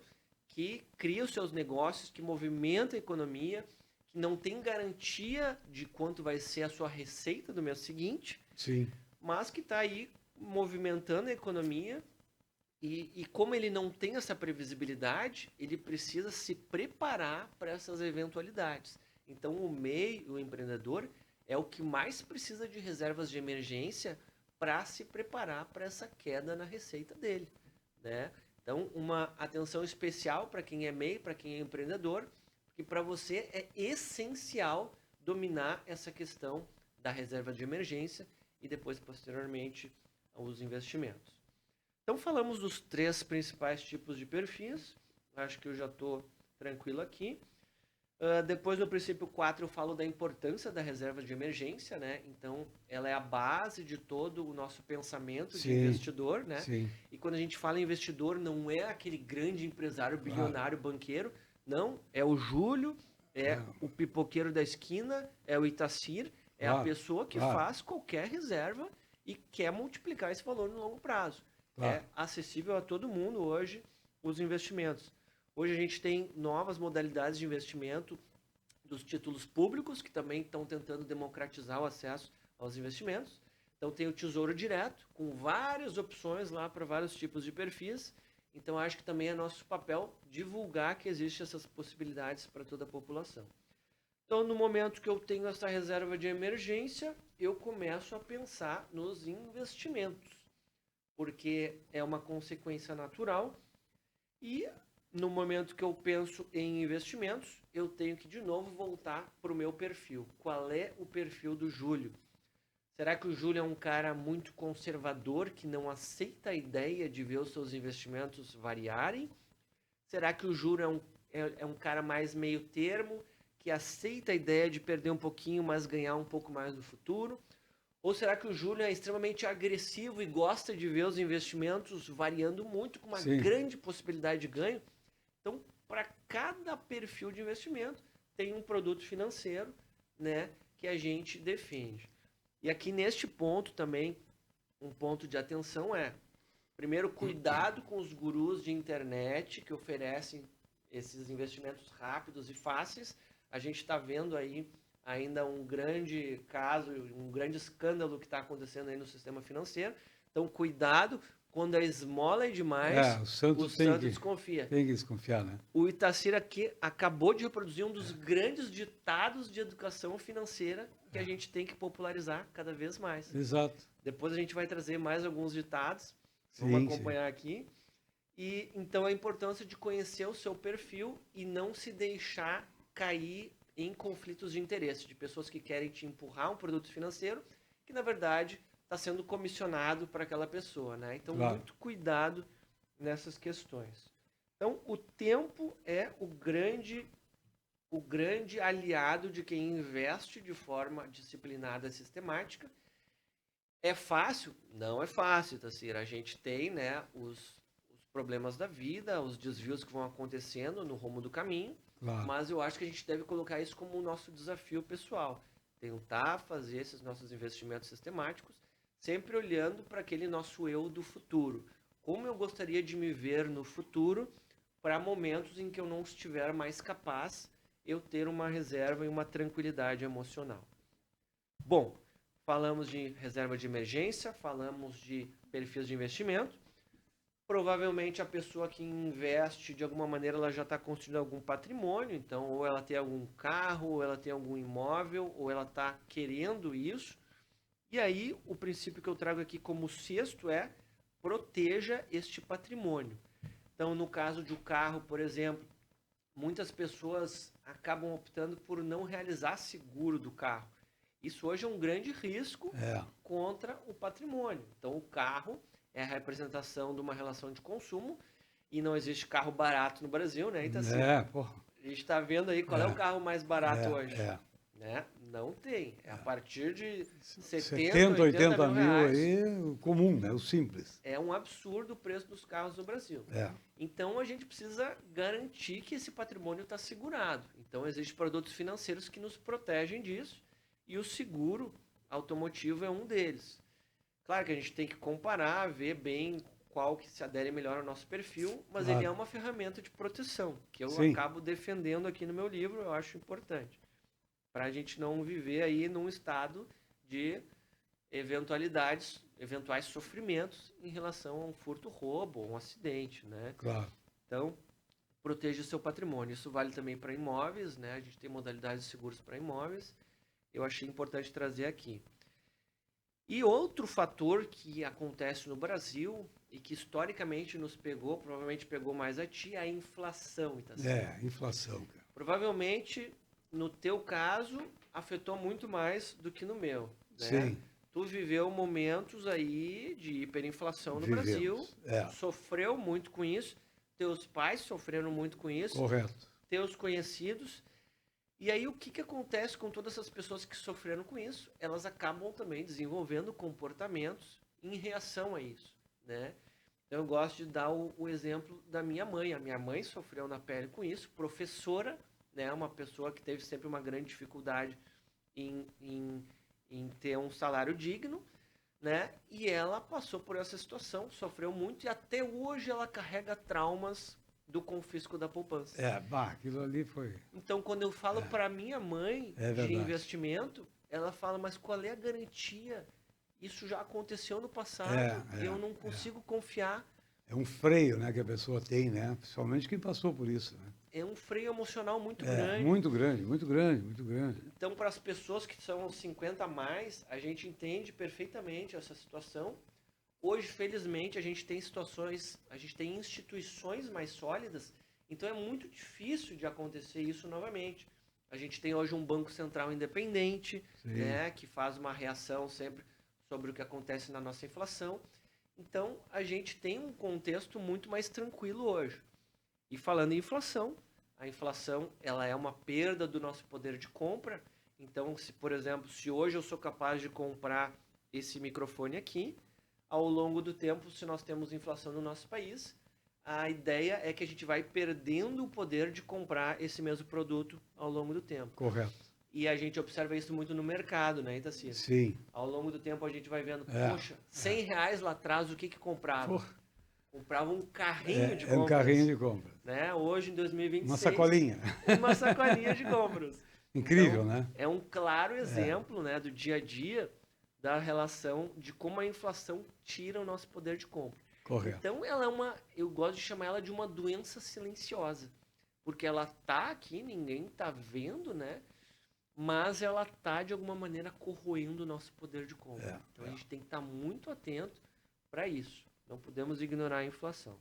que cria os seus negócios, que movimenta a economia, que não tem garantia de quanto vai ser a sua receita do mês seguinte, Sim. mas que está aí movimentando a economia e como ele não tem essa previsibilidade, ele precisa se preparar para essas eventualidades. Então o MEI, o empreendedor, é o que mais precisa de reservas de emergência para se preparar para essa queda na receita dele, né? Então, uma atenção especial para quem é MEI, para quem é empreendedor, porque para você é essencial dominar essa questão da reserva de emergência e depois, posteriormente, os investimentos. Então, falamos dos 3 principais tipos de perfis. Acho que eu já estou tranquilo aqui. Depois, no princípio 4, eu falo da importância da reserva de emergência, né? Então, ela é a base de todo o nosso pensamento de investidor, né? Sim. E quando a gente fala em investidor, não é aquele grande empresário bilionário banqueiro, não, é o Júlio, é o pipoqueiro da esquina, é o Itacir, é a pessoa que faz qualquer reserva e quer multiplicar esse valor no longo prazo. É acessível a todo mundo hoje os investimentos. Hoje a gente tem novas modalidades de investimento dos títulos públicos, que também estão tentando democratizar o acesso aos investimentos. Então tem o Tesouro Direto, com várias opções lá para vários tipos de perfis. Então acho que também é nosso papel divulgar que existem essas possibilidades para toda a população. Então, no momento que eu tenho essa reserva de emergência, eu começo a pensar nos investimentos, porque é uma consequência natural. E no momento que eu penso em investimentos, eu tenho que de novo voltar para o meu perfil. Qual é o perfil do Júlio? Será que o Júlio é um cara muito conservador, que não aceita a ideia de ver os seus investimentos variarem? Será que o Júlio é um cara mais meio termo, que aceita a ideia de perder um pouquinho, mas ganhar um pouco mais no futuro? Ou será que o Júlio é extremamente agressivo e gosta de ver os investimentos variando muito, com uma grande possibilidade de ganho? Então, para cada perfil de investimento, tem um produto financeiro, né, que a gente defende. E aqui neste ponto também, um ponto de atenção é, primeiro, cuidado com os gurus de internet que oferecem esses investimentos rápidos e fáceis. A gente está vendo aí ainda um grande caso, um grande escândalo que está acontecendo aí no sistema financeiro. Então, cuidado, quando a esmola é demais, o santo desconfia. Tem que desconfiar, né? O Itacir aqui acabou de reproduzir um dos grandes ditados de educação financeira que a gente tem que popularizar cada vez mais. Exato. Depois a gente vai trazer mais alguns ditados, vamos acompanhar aqui. E então a importância de conhecer o seu perfil e não se deixar cair em conflitos de interesse, de pessoas que querem te empurrar um produto financeiro que, na verdade, está sendo comissionado para aquela pessoa, né? Então, muito cuidado nessas questões. Então, o tempo é o grande aliado de quem investe de forma disciplinada e sistemática. É fácil? Não é fácil, Tacira. A gente tem, né, os problemas da vida, os desvios que vão acontecendo no rumo do caminho, mas eu acho que a gente deve colocar isso como o nosso desafio pessoal. Tentar fazer esses nossos investimentos sistemáticos, sempre olhando para aquele nosso eu do futuro. Como eu gostaria de me ver no futuro, para momentos em que eu não estiver mais capaz, eu ter uma reserva e uma tranquilidade emocional. Bom, falamos de reserva de emergência, falamos de perfis de investimento. Provavelmente a pessoa que investe, de alguma maneira, ela já está construindo algum patrimônio, então ou ela tem algum carro, ou ela tem algum imóvel, ou ela está querendo isso. E aí, o princípio que eu trago aqui como sexto é proteja este patrimônio. Então, no caso de um carro, por exemplo, muitas pessoas acabam optando por não realizar seguro do carro. Isso hoje é um grande risco contra o patrimônio. Então, o carro é a representação de uma relação de consumo e não existe carro barato no Brasil, né? Então, assim, a gente está vendo aí qual é o carro mais barato hoje. Né? Não tem. É a partir de 70, 80 mil reais. Aí, o comum, né? O simples. É um absurdo o preço dos carros no Brasil. Então, a gente precisa garantir que esse patrimônio está segurado. Então, existem produtos financeiros que nos protegem disso e o seguro automotivo é um deles. Claro que a gente tem que comparar, ver bem qual que se adere melhor ao nosso perfil, mas ele é uma ferramenta de proteção, que eu acabo defendendo aqui no meu livro, eu acho importante. Para a gente não viver aí num estado de eventuais sofrimentos em relação a um furto, roubo, ou um acidente, né? Então, proteja o seu patrimônio. Isso vale também para imóveis, né? A gente tem modalidades de seguros para imóveis. Eu achei importante trazer aqui. E outro fator que acontece no Brasil e que historicamente nos pegou, provavelmente pegou mais a ti, é a inflação, Itaci. Inflação, cara. Provavelmente, no teu caso, afetou muito mais do que no meu, né? Sim, Tu viveu momentos aí de hiperinflação no Brasil, vivemos. sofreu muito com isso, teus pais sofreram muito com isso, Correto. teus conhecidos. E aí o que, que acontece com todas essas pessoas que sofreram com isso? Elas acabam também desenvolvendo comportamentos em reação a isso, né? Então eu gosto de dar o exemplo da minha mãe. A minha mãe sofreu na pele com isso, professora, né? Uma pessoa que teve sempre uma grande dificuldade em ter um salário digno, né? E ela passou por essa situação, sofreu muito e até hoje ela carrega traumas do confisco da poupança. Aquilo ali foi. Então, quando eu falo para minha mãe É de verdade. investimento, ela fala, mas qual é a garantia? Isso já aconteceu no passado, eu não consigo confiar. É um freio, né, que a pessoa tem, né? Principalmente quem passou por isso, né? É um freio emocional muito grande. Muito grande, muito grande, muito grande. Então, para as pessoas que são 50 a mais, a gente entende perfeitamente essa situação. Hoje, felizmente, a gente tem situações, a gente tem instituições mais sólidas, então é muito difícil de acontecer isso novamente. A gente tem hoje um Banco Central independente, né, que faz uma reação sempre sobre o que acontece na nossa inflação. Então, a gente tem um contexto muito mais tranquilo hoje. E falando em inflação, a inflação ela é uma perda do nosso poder de compra. Então, se, por exemplo, se hoje eu sou capaz de comprar esse microfone aqui, ao longo do tempo, se nós temos inflação no nosso país, a ideia é que a gente vai perdendo o poder de comprar esse mesmo produto ao longo do tempo. Correto. E a gente observa isso muito no mercado, né, Itaci? Sim. Ao longo do tempo a gente vai vendo, poxa, R$ 100 lá atrás, o que comprava? Porra. Comprava um carrinho de É compras. um carrinho de compra. Né? Hoje, em 2026... Uma sacolinha. Uma sacolinha de compras. Incrível, Então, né? É um claro exemplo, né, do dia a dia da relação de como a inflação tira o nosso poder de compra. Correto. Então, ela é eu gosto de chamar ela de uma doença silenciosa, porque ela tá aqui, ninguém tá vendo, né? Mas ela tá de alguma maneira corroendo o nosso poder de compra. Então a gente tem que estar muito atento para isso. Não podemos ignorar a inflação.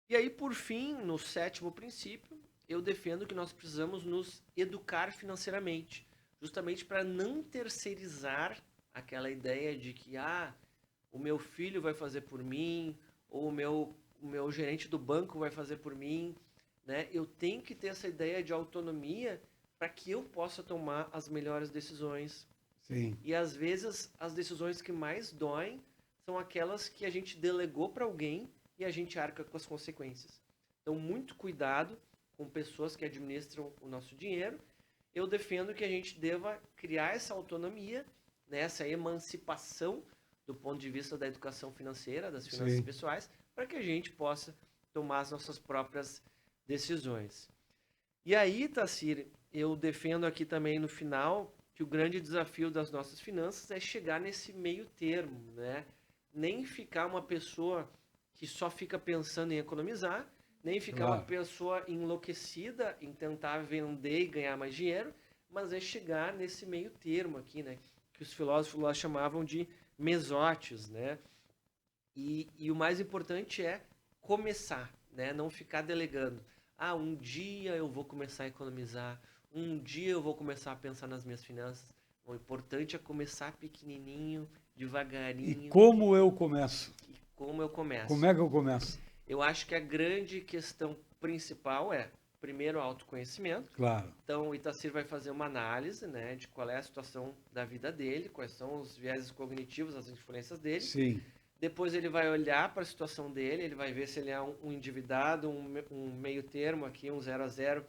E aí, por fim, no 7º princípio, eu defendo que nós precisamos nos educar financeiramente, justamente para não terceirizar aquela ideia de que o meu filho vai fazer por mim, ou o meu gerente do banco vai fazer por mim, né? Eu tenho que ter essa ideia de autonomia para que eu possa tomar as melhores decisões. Sim. E às vezes as decisões que mais doem são aquelas que a gente delegou para alguém e a gente arca com as consequências. Então, muito cuidado com pessoas que administram o nosso dinheiro. Eu defendo que a gente deva criar essa autonomia, né, essa emancipação do ponto de vista da educação financeira, das finanças pessoais, para que a gente possa tomar as nossas próprias decisões. E aí, Tassir, eu defendo aqui também no final que o grande desafio das nossas finanças é chegar nesse meio termo, né? Nem ficar uma pessoa que só fica pensando em economizar, nem ficar uma pessoa enlouquecida em tentar vender e ganhar mais dinheiro, mas é chegar nesse meio termo aqui, né? Que os filósofos lá chamavam de mesotes, né? E o mais importante é começar, né? Não ficar delegando. Um dia eu vou começar a economizar, um dia eu vou começar a pensar nas minhas finanças. O importante é começar pequenininho, devagarinho. E como eu começo? Como eu começo? Como é que eu começo? Eu acho que a grande questão principal é, primeiro, autoconhecimento. Claro. Então, o Itacir vai fazer uma análise, né, de qual é a situação da vida dele, quais são os viéses cognitivos, as influências dele. Sim. Depois ele vai olhar para a situação dele, ele vai ver se ele é um endividado, um meio termo aqui, um 0 a 0,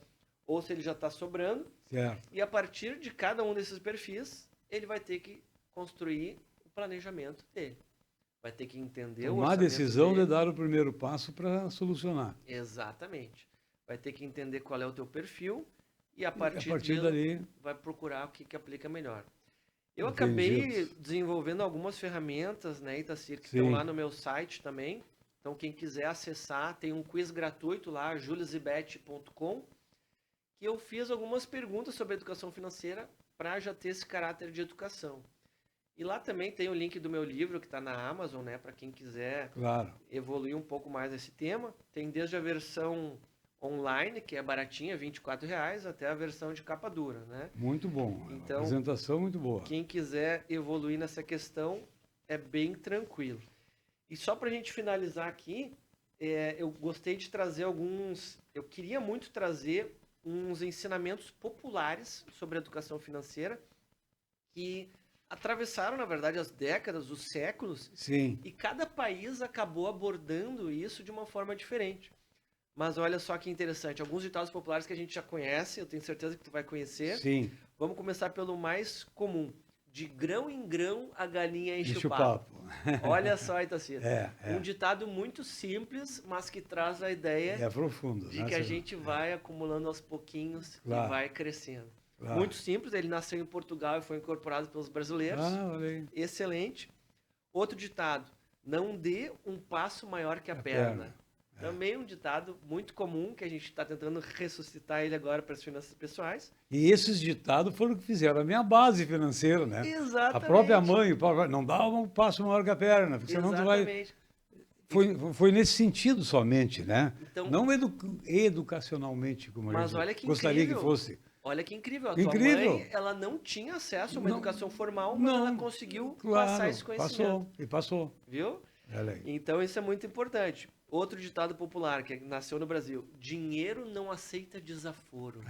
ou se ele já está sobrando. Certo. E a partir de cada um desses perfis, ele vai ter que construir o planejamento dele. Vai ter que entender o orçamento Tomar a decisão dele. de dar o primeiro passo para solucionar. Exatamente. Vai ter que entender qual é o teu perfil e a partir dali vai procurar o que aplica melhor. Eu acabei desenvolvendo algumas ferramentas, né, Itacir, que estão lá no meu site também. Então, quem quiser acessar, tem um quiz gratuito lá, juliusibet.com, que eu fiz algumas perguntas sobre educação financeira para já ter esse caráter de educação. E lá também tem o link do meu livro que está na Amazon, né? Para quem quiser Claro. evoluir um pouco mais nesse tema. Tem desde a versão online, que é baratinha, R$ 24, até a versão de capa dura, né? Muito bom. Então, Apresentação muito boa. quem quiser evoluir nessa questão é bem tranquilo. E só para a gente finalizar aqui, eu gostei de trazer eu queria muito trazer uns ensinamentos populares sobre educação financeira que atravessaram, na verdade, as décadas, os séculos, Sim. e cada país acabou abordando isso de uma forma diferente. Mas olha só que interessante, alguns ditados populares que a gente já conhece, eu tenho certeza que tu vai conhecer. Sim. Vamos começar pelo mais comum. De grão em grão, a galinha enche Enche o o papo. papo. Olha só, Itacir. É. Um ditado muito simples, mas que traz a ideia É profundo. de que a gente vai acumulando aos pouquinhos Claro. e vai crescendo. Claro. Muito simples, ele nasceu em Portugal e foi incorporado pelos brasileiros. Olha aí. Excelente. Outro ditado, não dê um passo maior que a perna. Também um ditado muito comum, que a gente está tentando ressuscitar ele agora para as finanças pessoais. E esses ditados foram que fizeram a minha base financeira, né? Exatamente. A própria mãe, não dá um passo maior que a perna, porque senão tu vai... Exatamente. Foi nesse sentido somente, né? Então, não educacionalmente, como a mas gente olha que gostaria incrível. que fosse. Olha que incrível. A Incrível. tua mãe, ela não tinha acesso a uma Não, educação formal, mas não, ela conseguiu Claro, passar esse conhecimento. passou. Viu? Olha aí. Então isso é muito importante. Outro ditado popular que nasceu no Brasil: dinheiro não aceita desaforo.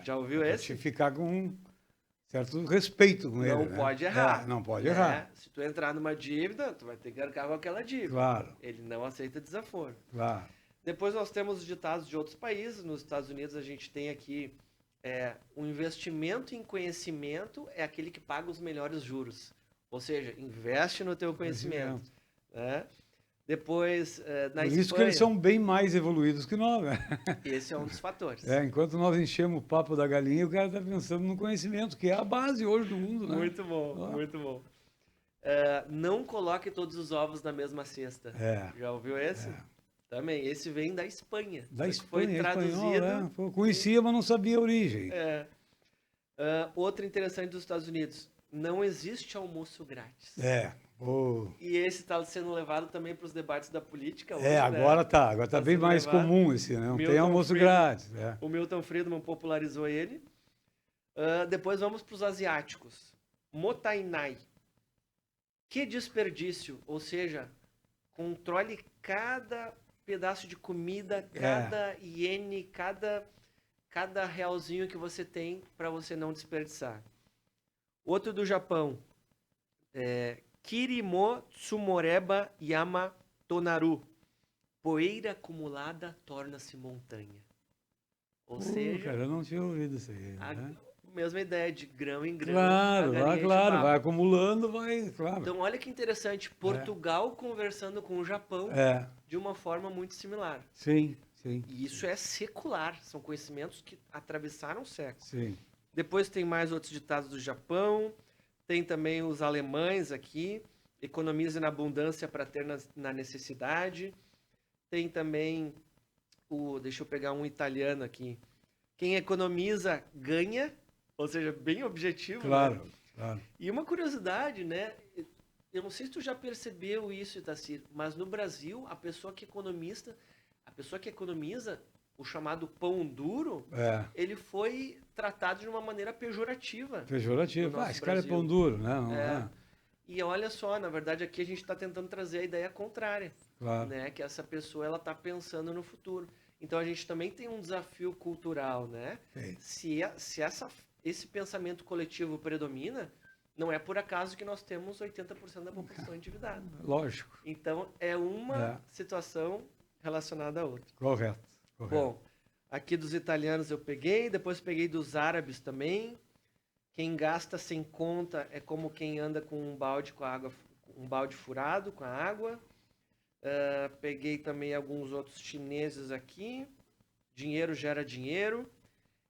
Já ouviu Pra esse? te ficar com um certo respeito com ele, Não né? pode errar. Não pode né? errar. Se tu entrar numa dívida, tu vai ter que arcar com aquela dívida. Claro, Ele não aceita desaforo. claro. Depois nós temos os ditados de outros países. Nos Estados Unidos a gente tem aqui um investimento em conhecimento é aquele que paga os melhores juros. Ou seja, investe no teu conhecimento. Né? Depois, na Por Espanha... isso que eles são bem mais evoluídos que nós, né? Esse é um dos fatores. Enquanto nós enchemos o papo da galinha, o cara está pensando no conhecimento, que é a base hoje do mundo, né? Muito bom, muito bom. Não coloque todos os ovos na mesma cesta. Já ouviu esse? Também. Esse vem da Espanha. Da Espanha, foi traduzido. espanhol, Conhecia, mas não sabia a origem. Outro interessante dos Estados Unidos. Não existe almoço grátis. E esse está sendo levado também para os debates da política hoje, agora né? tá. Agora tá bem mais comum esse, né? Não tem almoço grátis. O Milton Friedman popularizou ele. Depois vamos para os asiáticos. Motainai. Que desperdício, ou seja, controle cada pedaço de comida, cada iene, cada realzinho que você tem para você não desperdiçar. Outro do Japão. Kirimo Tsumoreba Yama Tonaru. Poeira acumulada torna-se montanha. Ou seja... Cara, eu não tinha ouvido isso aí. Né? Mesma ideia, de grão em grão. Claro, vai acumulando, claro. Então, olha que interessante, Portugal conversando com o Japão de uma forma muito similar. Sim. E isso é secular, são conhecimentos que atravessaram séculos. Sim. Depois tem mais outros ditados do Japão, tem também os alemães aqui, economize na abundância para ter na necessidade. Tem também deixa eu pegar um italiano aqui, quem economiza ganha, ou seja, bem objetivo. Claro, né? claro. E uma curiosidade, né? Eu não sei se tu já percebeu isso, Itacir, mas no Brasil, a pessoa que economiza, o chamado pão duro, ele foi tratado de uma maneira pejorativa. Pejorativa. Esse cara é pão duro, né? Não é. E olha só, na verdade, aqui a gente está tentando trazer a ideia contrária. Claro. Né? Que essa pessoa ela está pensando no futuro. Então a gente também tem um desafio cultural, né? Se esse pensamento coletivo predomina, não é por acaso que nós temos 80% da população endividada. Lógico. Então é uma situação relacionada à outra. Correto. Bom, aqui dos italianos eu peguei, depois peguei dos árabes também. Quem gasta sem conta é como quem anda com um balde com água, um balde furado com a água. Peguei também alguns outros chineses aqui. Dinheiro gera dinheiro.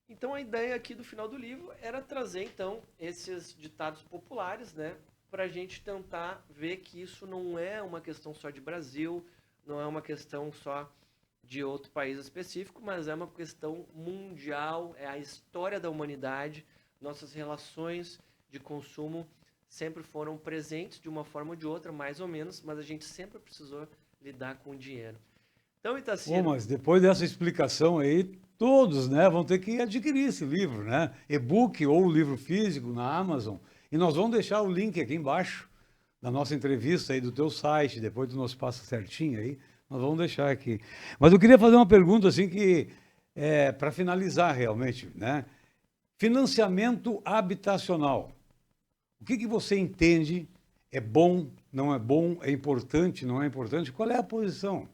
Então a ideia aqui do final do livro era trazer então esses ditados populares, né, para a gente tentar ver que isso não é uma questão só de Brasil, não é uma questão só de outro país específico, mas é uma questão mundial, é a história da humanidade, nossas relações de consumo sempre foram presentes de uma forma ou de outra, mais ou menos, mas a gente sempre precisou lidar com o dinheiro. Então, Itacira... Pô, mas depois dessa explicação aí, todos, né, vão ter que adquirir esse livro, né? E-book ou livro físico na Amazon. E nós vamos deixar o link aqui embaixo da nossa entrevista aí do teu site, depois tu nos passa certinho aí, nós vamos deixar aqui. Mas eu queria fazer uma pergunta assim que para finalizar realmente, né? Financiamento habitacional. O que você entende? É bom, não é bom, é importante, não é importante? Qual é a posição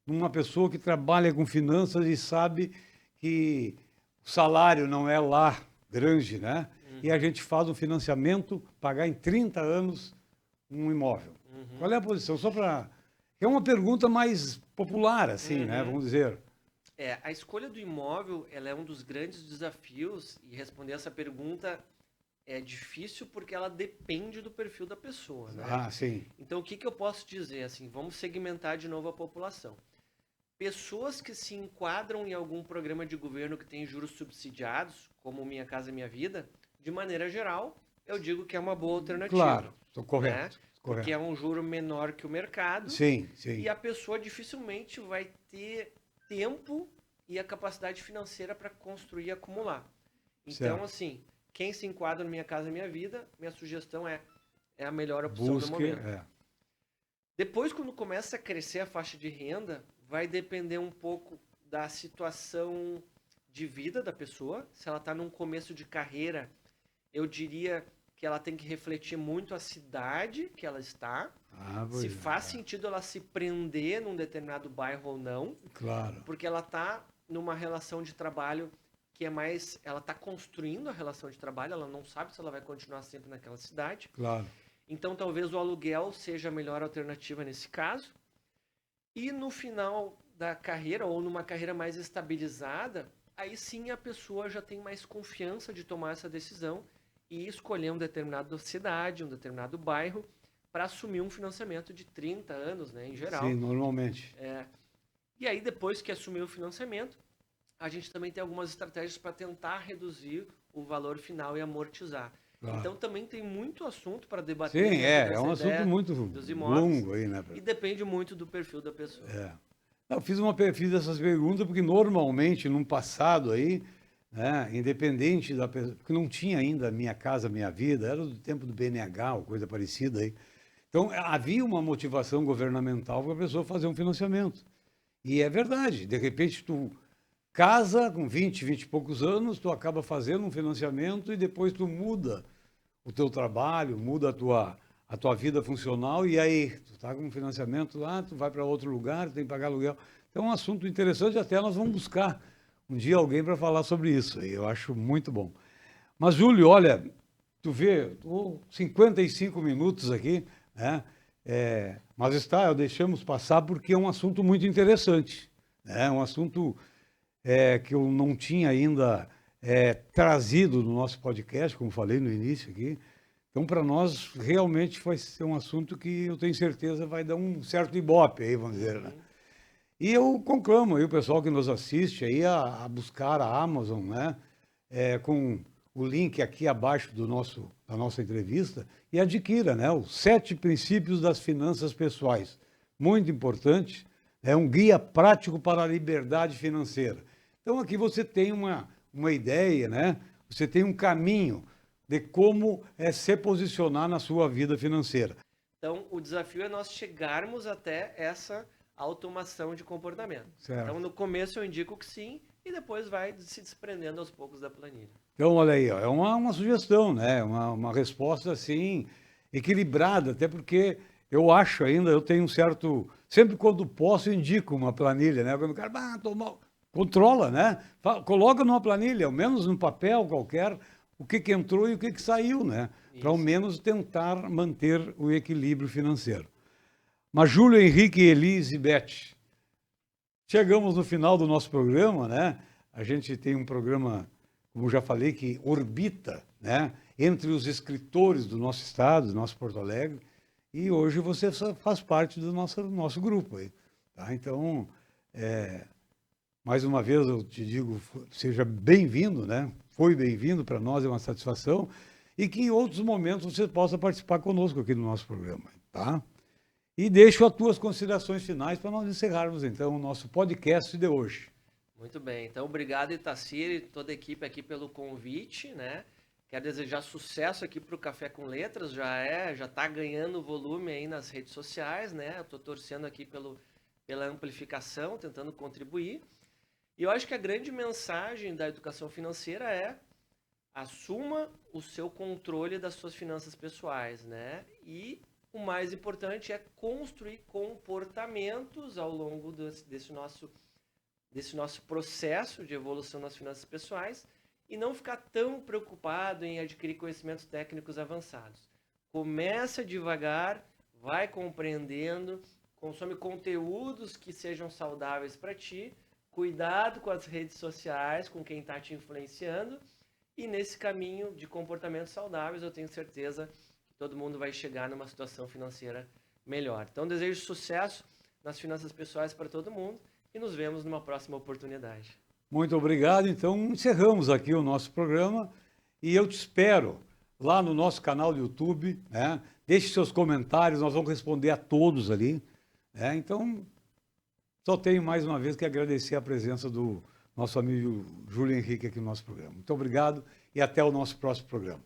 de uma pessoa que trabalha com finanças e sabe que o salário não é lá grande, né? E a gente faz um financiamento, pagar em 30 anos um imóvel. Qual é a posição? Só para... É uma pergunta mais popular, assim, né? Vamos dizer. A escolha do imóvel, ela é um dos grandes desafios, e responder essa pergunta é difícil porque ela depende do perfil da pessoa, né? Ah, sim. Então, o que eu posso dizer? Assim, vamos segmentar de novo a população. Pessoas que se enquadram em algum programa de governo que tem juros subsidiados, como Minha Casa Minha Vida, de maneira geral, eu digo que é uma boa alternativa. Claro, estou correto. Né? Porque é um juro menor que o mercado. Sim, sim. E a pessoa dificilmente vai ter tempo e a capacidade financeira para construir e acumular. Então, Certo. assim, quem se enquadra no Minha Casa Minha Vida, minha sugestão é a melhor opção Busque, no momento. Depois, quando começa a crescer a faixa de renda, vai depender um pouco da situação de vida da pessoa. Se ela está num começo de carreira, eu diria que ela tem que refletir muito a cidade que ela está. Se faz sentido ela se prender num determinado bairro ou não. Claro. Porque ela está numa relação de trabalho que é mais... Ela está construindo a relação de trabalho, ela não sabe se ela vai continuar sempre naquela cidade. Claro. Então, talvez o aluguel seja a melhor alternativa nesse caso. E no final da carreira, ou numa carreira mais estabilizada, aí sim a pessoa já tem mais confiança de tomar essa decisão e escolher uma determinada cidade, um determinado bairro, para assumir um financiamento de 30 anos, né, em geral. Sim, normalmente. E aí, depois que assumir o financiamento, a gente também tem algumas estratégias para tentar reduzir o valor final e amortizar. Claro. Então, também tem muito assunto para debater. Sim, é um assunto muito longo aí, né? E depende muito do perfil da pessoa. Eu fiz essas perguntas porque normalmente, num passado aí, né, independente da pessoa, porque não tinha ainda Minha Casa Minha Vida, era do tempo do BNH ou coisa parecida aí. Então, havia uma motivação governamental para a pessoa fazer um financiamento. E é verdade, de repente tu casa com 20 e poucos anos, tu acaba fazendo um financiamento e depois tu muda o teu trabalho, muda a tua vida funcional e aí tu está com um financiamento lá, tu vai para outro lugar, tem que pagar aluguel. Então é um assunto interessante, até nós vamos buscar um dia alguém para falar sobre isso. E eu acho muito bom. Mas, Júlio, olha, tu vê, 55 minutos aqui, né? Mas deixamos passar porque é um assunto muito interessante. É um assunto que eu não tinha ainda trazido no nosso podcast, como falei no início aqui. Então, para nós, realmente vai ser um assunto que eu tenho certeza vai dar um certo ibope aí, vamos dizer, né? E eu conclamo aí o pessoal que nos assiste aí a buscar a Amazon, né? Com o link aqui abaixo da nossa entrevista e adquira, né? Os 7 princípios das finanças pessoais. Muito importante. É um guia prático para a liberdade financeira. Então, aqui você tem uma ideia, né? Você tem um caminho de como se posicionar na sua vida financeira. Então, o desafio é nós chegarmos até essa automação de comportamento. Certo. Então, no começo eu indico que sim, e depois vai se desprendendo aos poucos da planilha. Então, olha aí, ó, é uma sugestão, né? Uma resposta, assim, equilibrada, até porque eu acho ainda, eu tenho um certo... Sempre quando posso, eu indico uma planilha, né? Quando o cara, controla, né? Coloca numa planilha, ao menos num papel qualquer, o que entrou e o que saiu, né? Para ao menos tentar manter o equilíbrio financeiro. Mas Júlio, Henrique, Elise e Beth, chegamos no final do nosso programa, né? A gente tem um programa, como já falei, que orbita, né? Entre os escritores do nosso estado, do nosso Porto Alegre, e hoje você faz parte do nosso grupo aí, tá? Então, mais uma vez eu te digo, seja bem-vindo, né? Foi bem-vindo, para nós é uma satisfação. e que em outros momentos você possa participar conosco aqui no nosso programa, tá? E deixo as tuas considerações finais para nós encerrarmos, então, o nosso podcast de hoje. Muito bem. Então, obrigado, Itacir, e toda a equipe aqui pelo convite, né? Quero desejar sucesso aqui para o Café com Letras, já está ganhando volume aí nas redes sociais, né? Eu estou torcendo aqui pela amplificação, tentando contribuir. E eu acho que a grande mensagem da educação financeira é: assuma o seu controle das suas finanças pessoais, né? E o mais importante é construir comportamentos ao longo desse nosso processo de evolução nas finanças pessoais e não ficar tão preocupado em adquirir conhecimentos técnicos avançados. Começa devagar, vai compreendendo, consome conteúdos que sejam saudáveis para ti, cuidado com as redes sociais, com quem está te influenciando, e nesse caminho de comportamentos saudáveis eu tenho certeza que todo mundo vai chegar numa situação financeira melhor. Então desejo sucesso nas finanças pessoais para todo mundo e nos vemos numa próxima oportunidade. Muito obrigado. Então, encerramos aqui o nosso programa e eu te espero lá no nosso canal do YouTube, né? Deixe seus comentários, nós vamos responder a todos ali, né? Então, só tenho mais uma vez que agradecer a presença do nosso amigo Júlio Henrique aqui no nosso programa. Muito obrigado e até o nosso próximo programa.